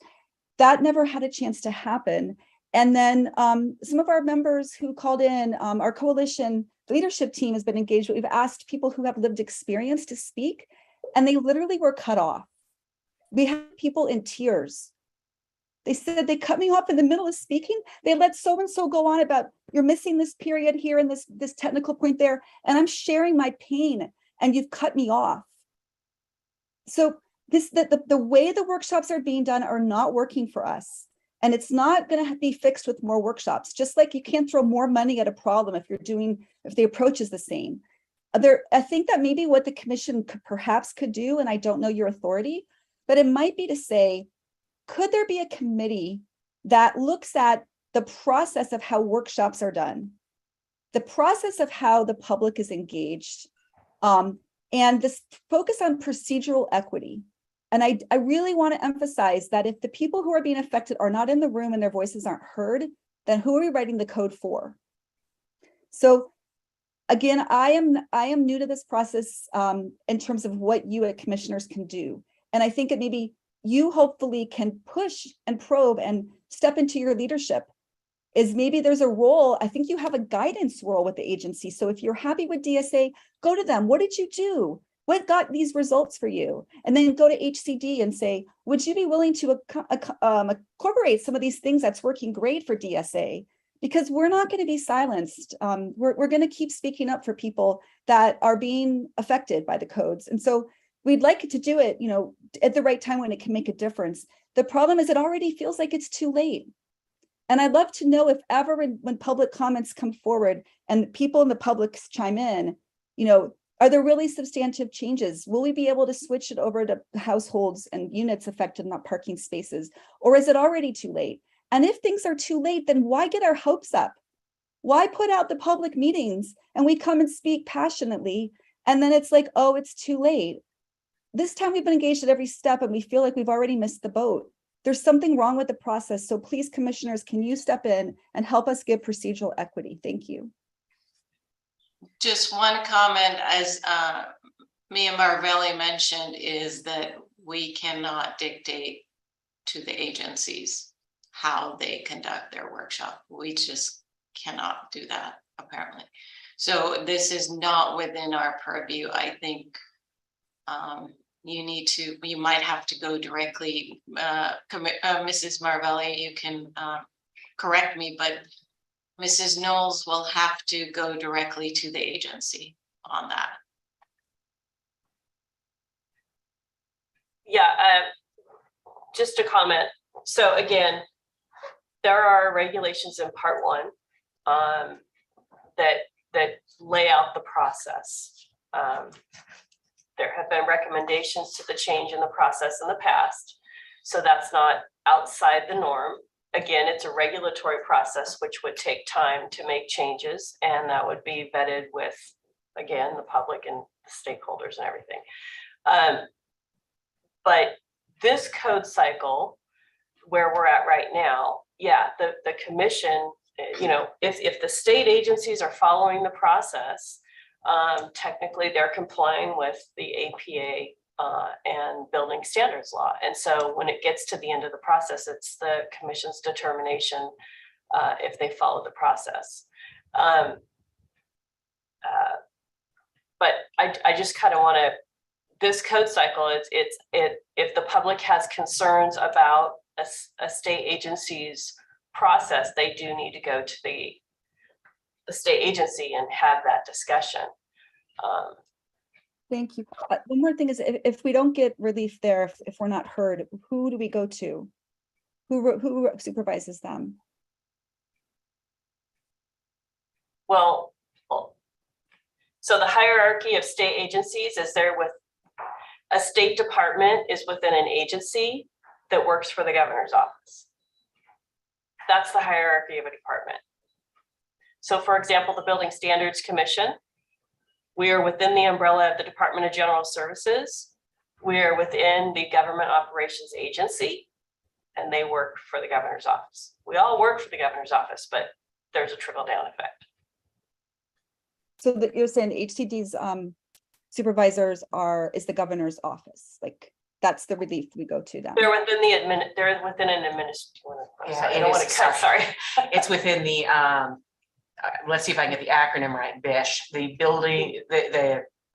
That never had a chance to happen. And then some of our members who called in, our coalition leadership team has been engaged. We've asked people who have lived experience to speak, and they literally were cut off. We had people in tears. They said they cut me off in the middle of speaking. They let so-and-so go on about, you're missing this period here and this technical point there, and I'm sharing my pain, and you've cut me off. So the way the workshops are being done are not working for us. And it's not going to be fixed with more workshops, just like you can't throw more money at a problem if the approach is the same. I think that maybe what the commission could do, and I don't know your authority, but it might be to say, could there be a committee that looks at the process of how workshops are done, the process of how the public is engaged, and this focus on procedural equity. And I really want to emphasize that if the people who are being affected are not in the room and their voices aren't heard, then who are we writing the code for? So again, I am new to this process in terms of what you as commissioners can do. And I think that maybe you hopefully can push and probe and step into your leadership. Is maybe there's a role, I think you have a guidance role with the agency. So if you're happy with DSA, go to them. What did you do? What got these results for you? And then go to HCD and say, would you be willing to incorporate some of these things that's working great for DSA? Because we're not going to be silenced. We're going to keep speaking up for people that are being affected by the codes. And so we'd like to do it, at the right time when it can make a difference. The problem is it already feels like it's too late. And I'd love to know if ever when public comments come forward and people in the public chime in, are there really substantive changes? Will we be able to switch it over to households and units affected, not parking spaces? Or is it already too late? And if things are too late, then why get our hopes up? Why put out the public meetings and we come and speak passionately, and then it's like, oh, it's too late. This time we've been engaged at every step and we feel like we've already missed the boat. There's something wrong with the process. So please, commissioners, can you step in and help us give procedural equity? Thank you. Just one comment, as Mia Marvelli mentioned, is that we cannot dictate to the agencies how they conduct their workshop. We just cannot do that, apparently. So this is not within our purview. I think you might have to go directly, Mrs. Marvelli, you can correct me, but Mrs. Knowles will have to go directly to the agency on that. Yeah, just a comment. So again, there are regulations in part 1 that lay out the process. There have been recommendations to the change in the process in the past. So that's not outside the norm. Again, it's a regulatory process, which would take time to make changes. And that would be vetted with, again, the public and the stakeholders and everything. But this code cycle, where we're at right now, yeah, the commission, if the state agencies are following the process, technically they're complying with the APA and building standards law. And so when it gets to the end of the process, it's the commission's determination if they follow the process. But I just kind of want to, this code cycle, if the public has concerns about a state agency's process, they do need to go to the state agency and have that discussion. Thank you. One more thing is if we don't get relief there, if we're not heard, who do we go to? Who supervises them? Well, so the hierarchy of state agencies is there with a state department is within an agency that works for the governor's office. That's the hierarchy of a department. So for example, the Building Standards Commission, we are within the umbrella of the Department of General Services. We are within the Government Operations Agency, and they work for the governor's office. We all work for the governor's office, but there's a trickle-down effect. So that you're saying HCD's supervisors is the governor's office, like that's the relief we go to them. They're within they're within an administration. I don't want to cut, sorry. It's within the, let's see if I can get the acronym right, BISH, the building,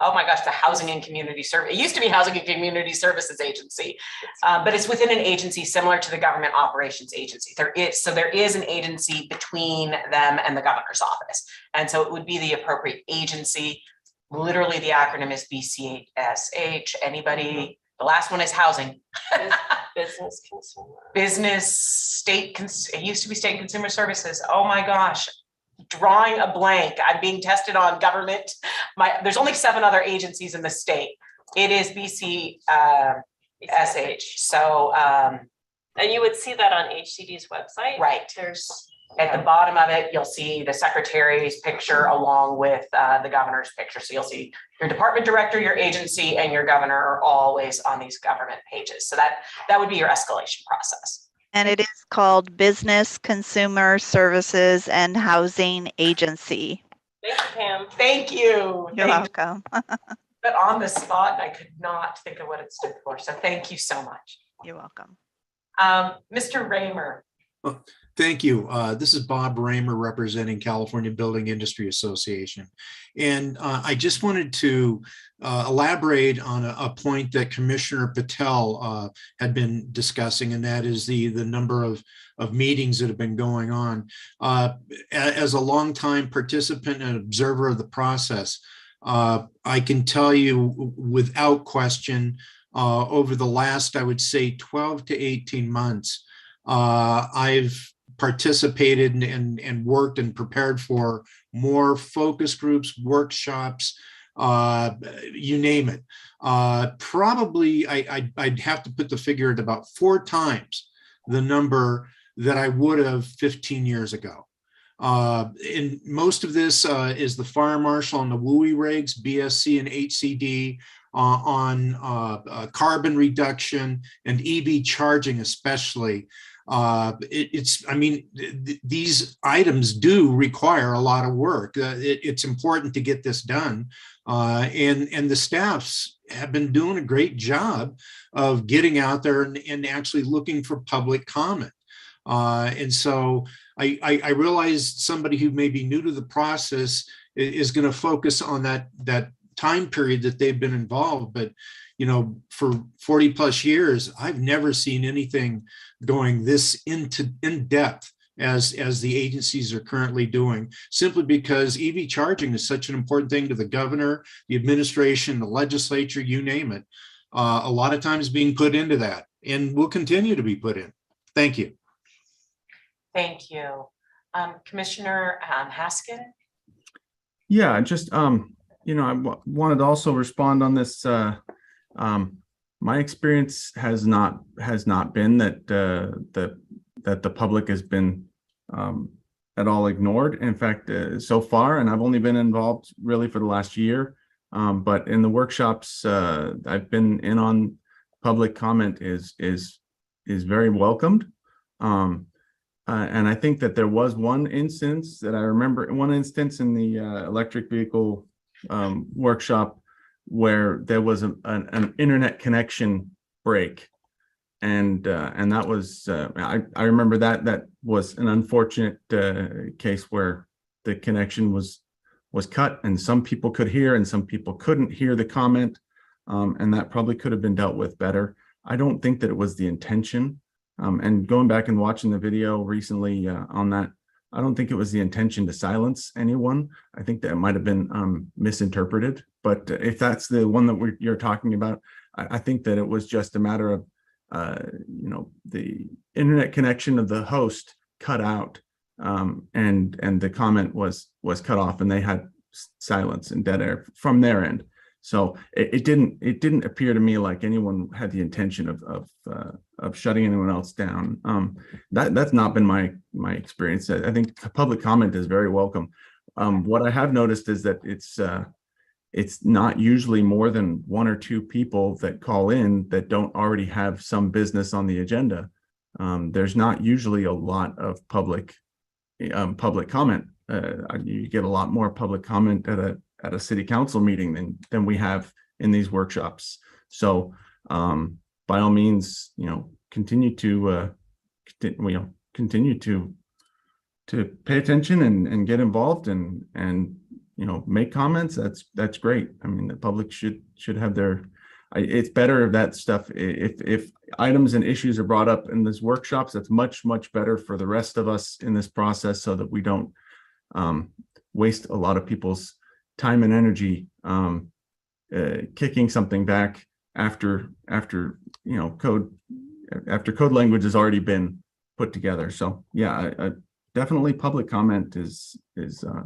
oh my gosh, the Housing and Community Service. It used to be Housing and Community Services Agency, but it's within an agency similar to the Government Operations Agency. There is an agency between them and the governor's office. And so it would be the appropriate agency. Literally the acronym is BCSH. Anybody, the last one is housing. Business consumer. Business, it used to be State Consumer Services. Oh my gosh. Drawing a blank. I'm being tested on government. There's only 7 other agencies in the state. It is BCSH. So, and you would see that on HCD's website. Right. There's at the bottom of it, you'll see the secretary's picture along with the governor's picture. So you'll see your department director, your agency, and your governor are always on these government pages. So that would be your escalation process. And it is called Business Consumer Services and Housing Agency. Thank you, Pam. Thank you. You're welcome. But on the spot, I could not think of what it stood for. So thank you so much. You're welcome. Mr. Raymer. Thank you. This is Bob Raymer representing California Building Industry Association. And I just wanted to elaborate on a point that Commissioner Patel had been discussing, and that is the number of meetings that have been going on. As a longtime participant and observer of the process, I can tell you without question, over the last, I would say 12 to 18 months, I've participated and worked and prepared for more focus groups, workshops, you name it. Probably I'd have to put the figure at about 4 times the number that I would have 15 years ago. And most of this is the fire marshal and the WUI regs, BSC and HCD, on carbon reduction and EV charging especially. These items do require a lot of work. It's important to get this done. And the staffs have been doing a great job of getting out there and actually looking for public comment. And so I realize somebody who may be new to the process is going to focus on that time period that they've been involved, but for 40 plus years, I've never seen anything going this in depth as the agencies are currently doing, simply because EV charging is such an important thing to the governor, the administration, the legislature, you name it. A lot of times being put into that, and will continue to be put in. Thank you. Thank you. Commissioner Haskin? Yeah, just I wanted to also respond on this. My experience has not been that the public has been at all ignored. In fact, so far, and I've only been involved really for the last year, but in the workshops I've been in on, public comment is very welcomed. And I think that there was one instance that I remember, in the electric vehicle workshop, where there was an internet connection break, and that was I remember that was an unfortunate case where the connection was cut, and some people could hear and some people couldn't hear the comment, and that probably could have been dealt with better. I don't think that it was the intention. And going back and watching the video recently on that, I don't think it was the intention to silence anyone. I think that it might have been misinterpreted. But if that's the one that you're talking about, I think that it was just a matter of, the internet connection of the host cut out, and the comment was cut off, and they had silence and dead air from their end. So it didn't appear to me like anyone had the intention of shutting anyone else down. That's not been my experience. I think public comment is very welcome. What I have noticed is that it's not usually more than one or two people that call in that don't already have some business on the agenda. There's not usually a lot of public comment. You get a lot more public comment at a city council meeting than we have in these workshops. So by all means, continue to pay attention and get involved and make comments. That's great. I mean, the public should have their. It's better if that stuff, if items and issues are brought up in these workshops, that's much better for the rest of us in this process, so that we don't waste a lot of people's time and energy kicking something back after code language has already been put together. So yeah, definitely public comment is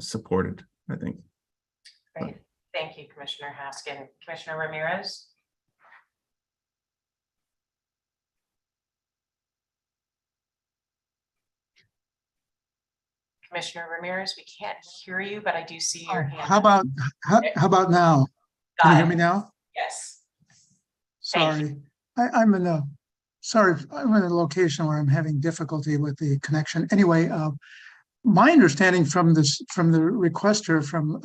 supported, I think. Great. Thank you, Commissioner Haskin. Commissioner Ramirez? Commissioner Ramirez, we can't hear you, but I do see your hand. How about now? Can you hear me now? Yes. Sorry, I'm in a location where I'm having difficulty with the connection. Anyway, my understanding from the requester from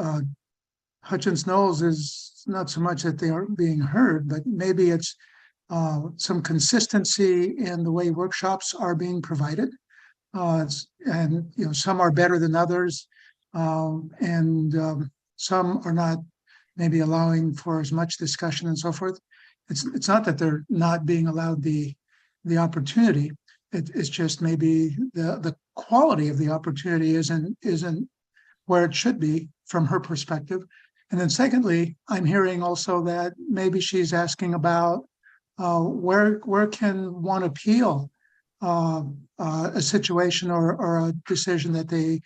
Hutchins Knowles is not so much that they aren't being heard, but maybe it's some consistency in the way workshops are being provided. And some are better than others, and some are not maybe allowing for as much discussion and so forth. It's not that they're not being allowed the opportunity. It's just maybe the quality of the opportunity isn't where it should be from her perspective. And then secondly, I'm hearing also that maybe she's asking about where can one appeal a situation or a decision that they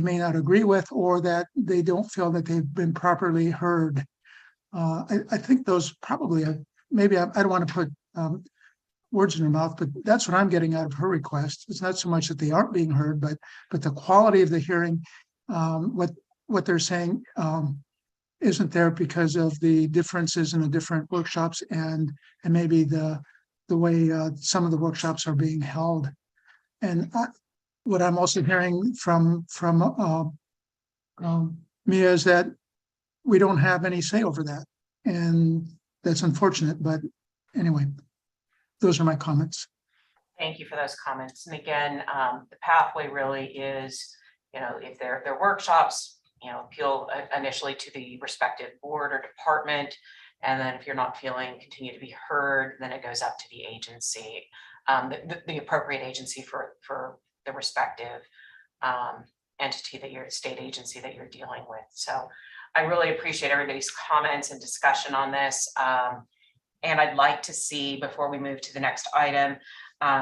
may not agree with, or that they don't feel that they've been properly heard. I think those probably maybe I don't want to put words in her mouth, but that's what I'm getting out of her request. It's not so much that they aren't being heard, but the quality of the hearing, what they're saying isn't there because of the differences in the different workshops and maybe the way some of the workshops are being held. And what I'm also hearing from Mia is that we don't have any say over that. And that's unfortunate, but anyway, those are my comments. Thank you for those comments. And again, the pathway really is, if they're workshops, appeal initially to the respective board or department. And then if you're not feeling continue to be heard, then it goes up to the agency, the appropriate agency for the respective entity state agency that you're dealing with. So I really appreciate everybody's comments and discussion on this. And I'd like to see, before we move to the next item,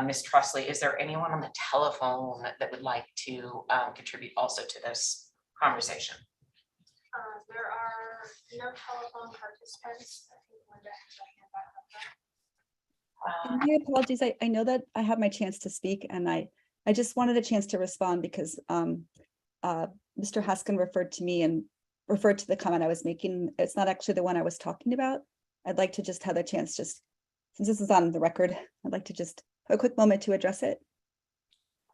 Ms. Trusley, is there anyone on the telephone that would like to contribute also to this conversation? There are no telephone participants. I think Linda has a hand back up there. My apologies. I know that I have my chance to speak, and I just wanted a chance to respond because Mr. Haskin referred to me and referred to the comment I was making. It's not actually the one I was talking about. I'd like to just have a chance, just since this is on the record, I'd like to just have a quick moment to address it.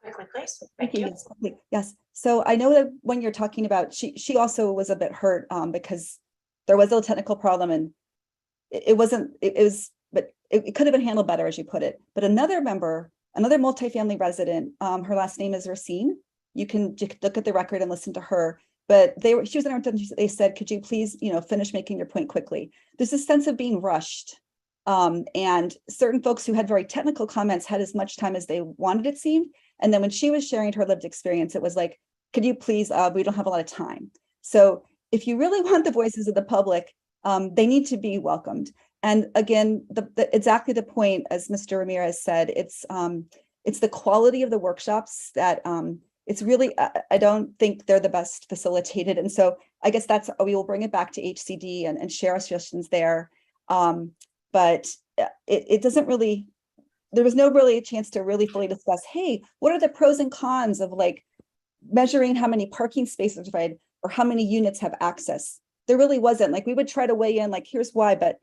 Quickly, please. Thank you. Yes, quickly. Yes. So I know that when you're talking about, she also was a bit hurt because there was a technical problem, and it wasn't, it was, but it could have been handled better, as you put it. But another member, another multifamily resident, her last name is Racine. You can look at the record and listen to her. But she was in, they said, could you please, finish making your point quickly? There's a sense of being rushed. And certain folks who had very technical comments had as much time as they wanted, it seemed. And then when she was sharing her lived experience, it was like, could you please, we don't have a lot of time. So if you really want the voices of the public, they need to be welcomed. And again, exactly the point, as Mr. Ramirez said, it's the quality of the workshops that it's really, I don't think they're the best facilitated. And so I guess we will bring it back to HCD and share our suggestions there. But it doesn't really, there was no really a chance to really fully discuss, hey, what are the pros and cons of like measuring how many parking spaces are provided or how many units have access? There really wasn't. Like, we would try to weigh in, like, here's why, but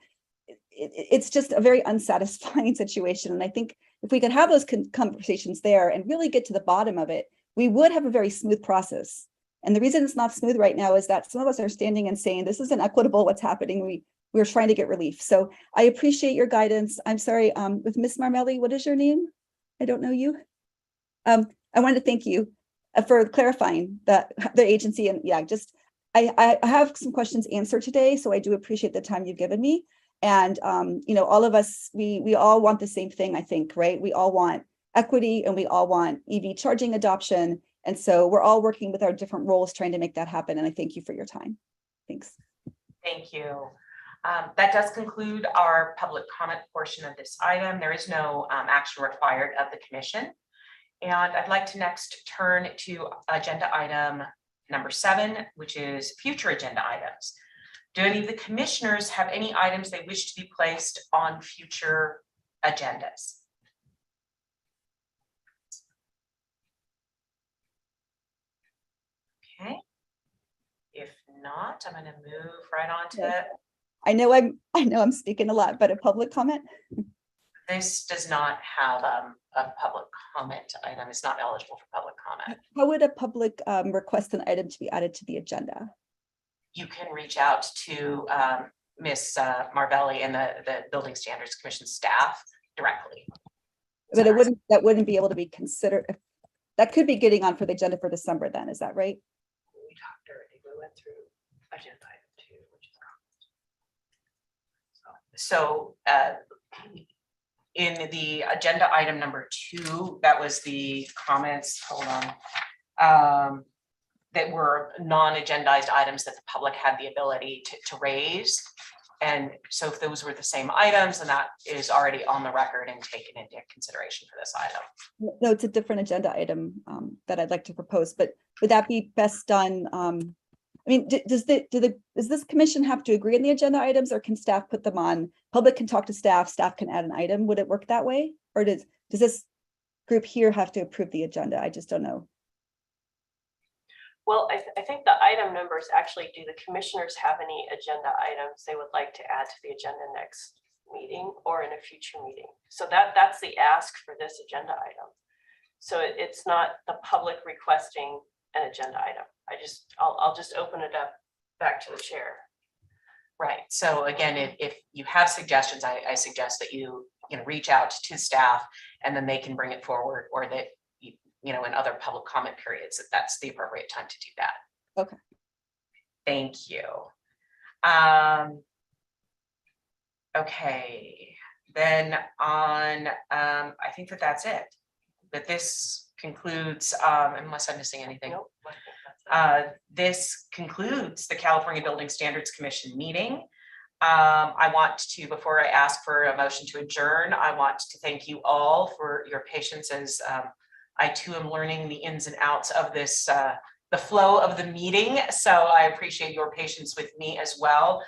it's just a very unsatisfying situation. And I think if we could have those conversations there and really get to the bottom of it, we would have a very smooth process. And the reason it's not smooth right now is that some of us are standing and saying, this isn't equitable, what's happening. We're trying to get relief. So I appreciate your guidance. I'm sorry, with Ms. Marmelli, what is your name? I don't know you. I wanted to thank you for clarifying that the agency, and yeah, just, I have some questions answered today. So I do appreciate the time you've given me. And, all of us, we all want the same thing, I think, right? We all want equity and we all want EV charging adoption. And so we're all working with our different roles trying to make that happen. And I thank you for your time. Thanks. Thank you. That does conclude our public comment portion of this item. There is no action required of the commission. And I'd like to next turn to agenda item number 7, which is future agenda items. Do any of the commissioners have any items they wish to be placed on future agendas? Okay. If not, I'm going to move right on to. I know I'm speaking a lot, but a public comment? This does not have a public comment item. It's not eligible for public comment. How would a public request an item to be added to the agenda? You can reach out to Ms. Marvelli and the Building Standards Commission staff directly. But that wouldn't be able to be considered. That could be getting on for the agenda for December then, is that right? We talked already, we went through agenda item 2, which is so in the agenda item number 2, that was the comments, hold on, that were non-agendized items that the public had the ability to raise. And so if those were the same items, then that is already on the record and taken into consideration for this item. No, it's a different agenda item that I'd like to propose, but would that be best done? I mean, does this commission have to agree on the agenda items, or can staff put them on? Public can talk to staff, staff can add an item. Would it work that way? Or does this group here have to approve the agenda? I just don't know. Well, I think the item numbers actually, do the commissioners have any agenda items they would like to add to the agenda next meeting or in a future meeting? So that's the ask for this agenda item. So it's not the public requesting an agenda item. I'll just open it up back to the chair. Right. So again, if you have suggestions, I suggest that you reach out to staff and then they can bring it forward, or that in other public comment periods, that's the appropriate time to do that. Okay. Thank you. Okay, then on, I think that's it. That this concludes, unless I'm missing anything. This concludes the California Building Standards Commission meeting. I want to, before I ask for a motion to adjourn, I want to thank you all for your patience as I too am learning the ins and outs of this, the flow of the meeting. So I appreciate your patience with me as well.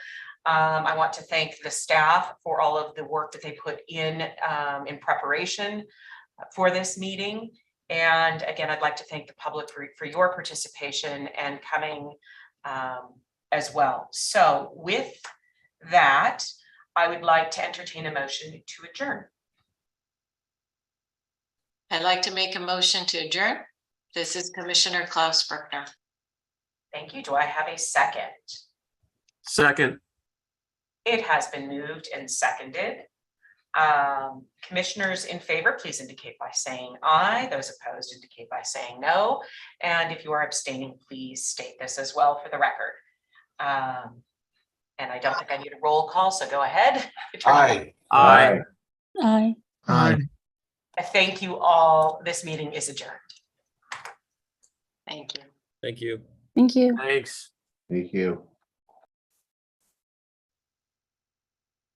I want to thank the staff for all of the work that they put in preparation for this meeting. And again, I'd like to thank the public for your participation and coming as well. So with that, I would like to entertain a motion to adjourn. I'd like to make a motion to adjourn. This is Commissioner Klaus Bruckner. Thank you. Do I have a second? Second. It has been moved and seconded. Commissioners in favor, please indicate by saying aye. Those opposed indicate by saying no. And if you are abstaining, please state this as well for the record. And I don't think I need a roll call, so go ahead. Aye. Aye. Aye. Aye. Thank you all. This meeting is adjourned. Thank you. Thank you. Thank you. Thanks. Thank you.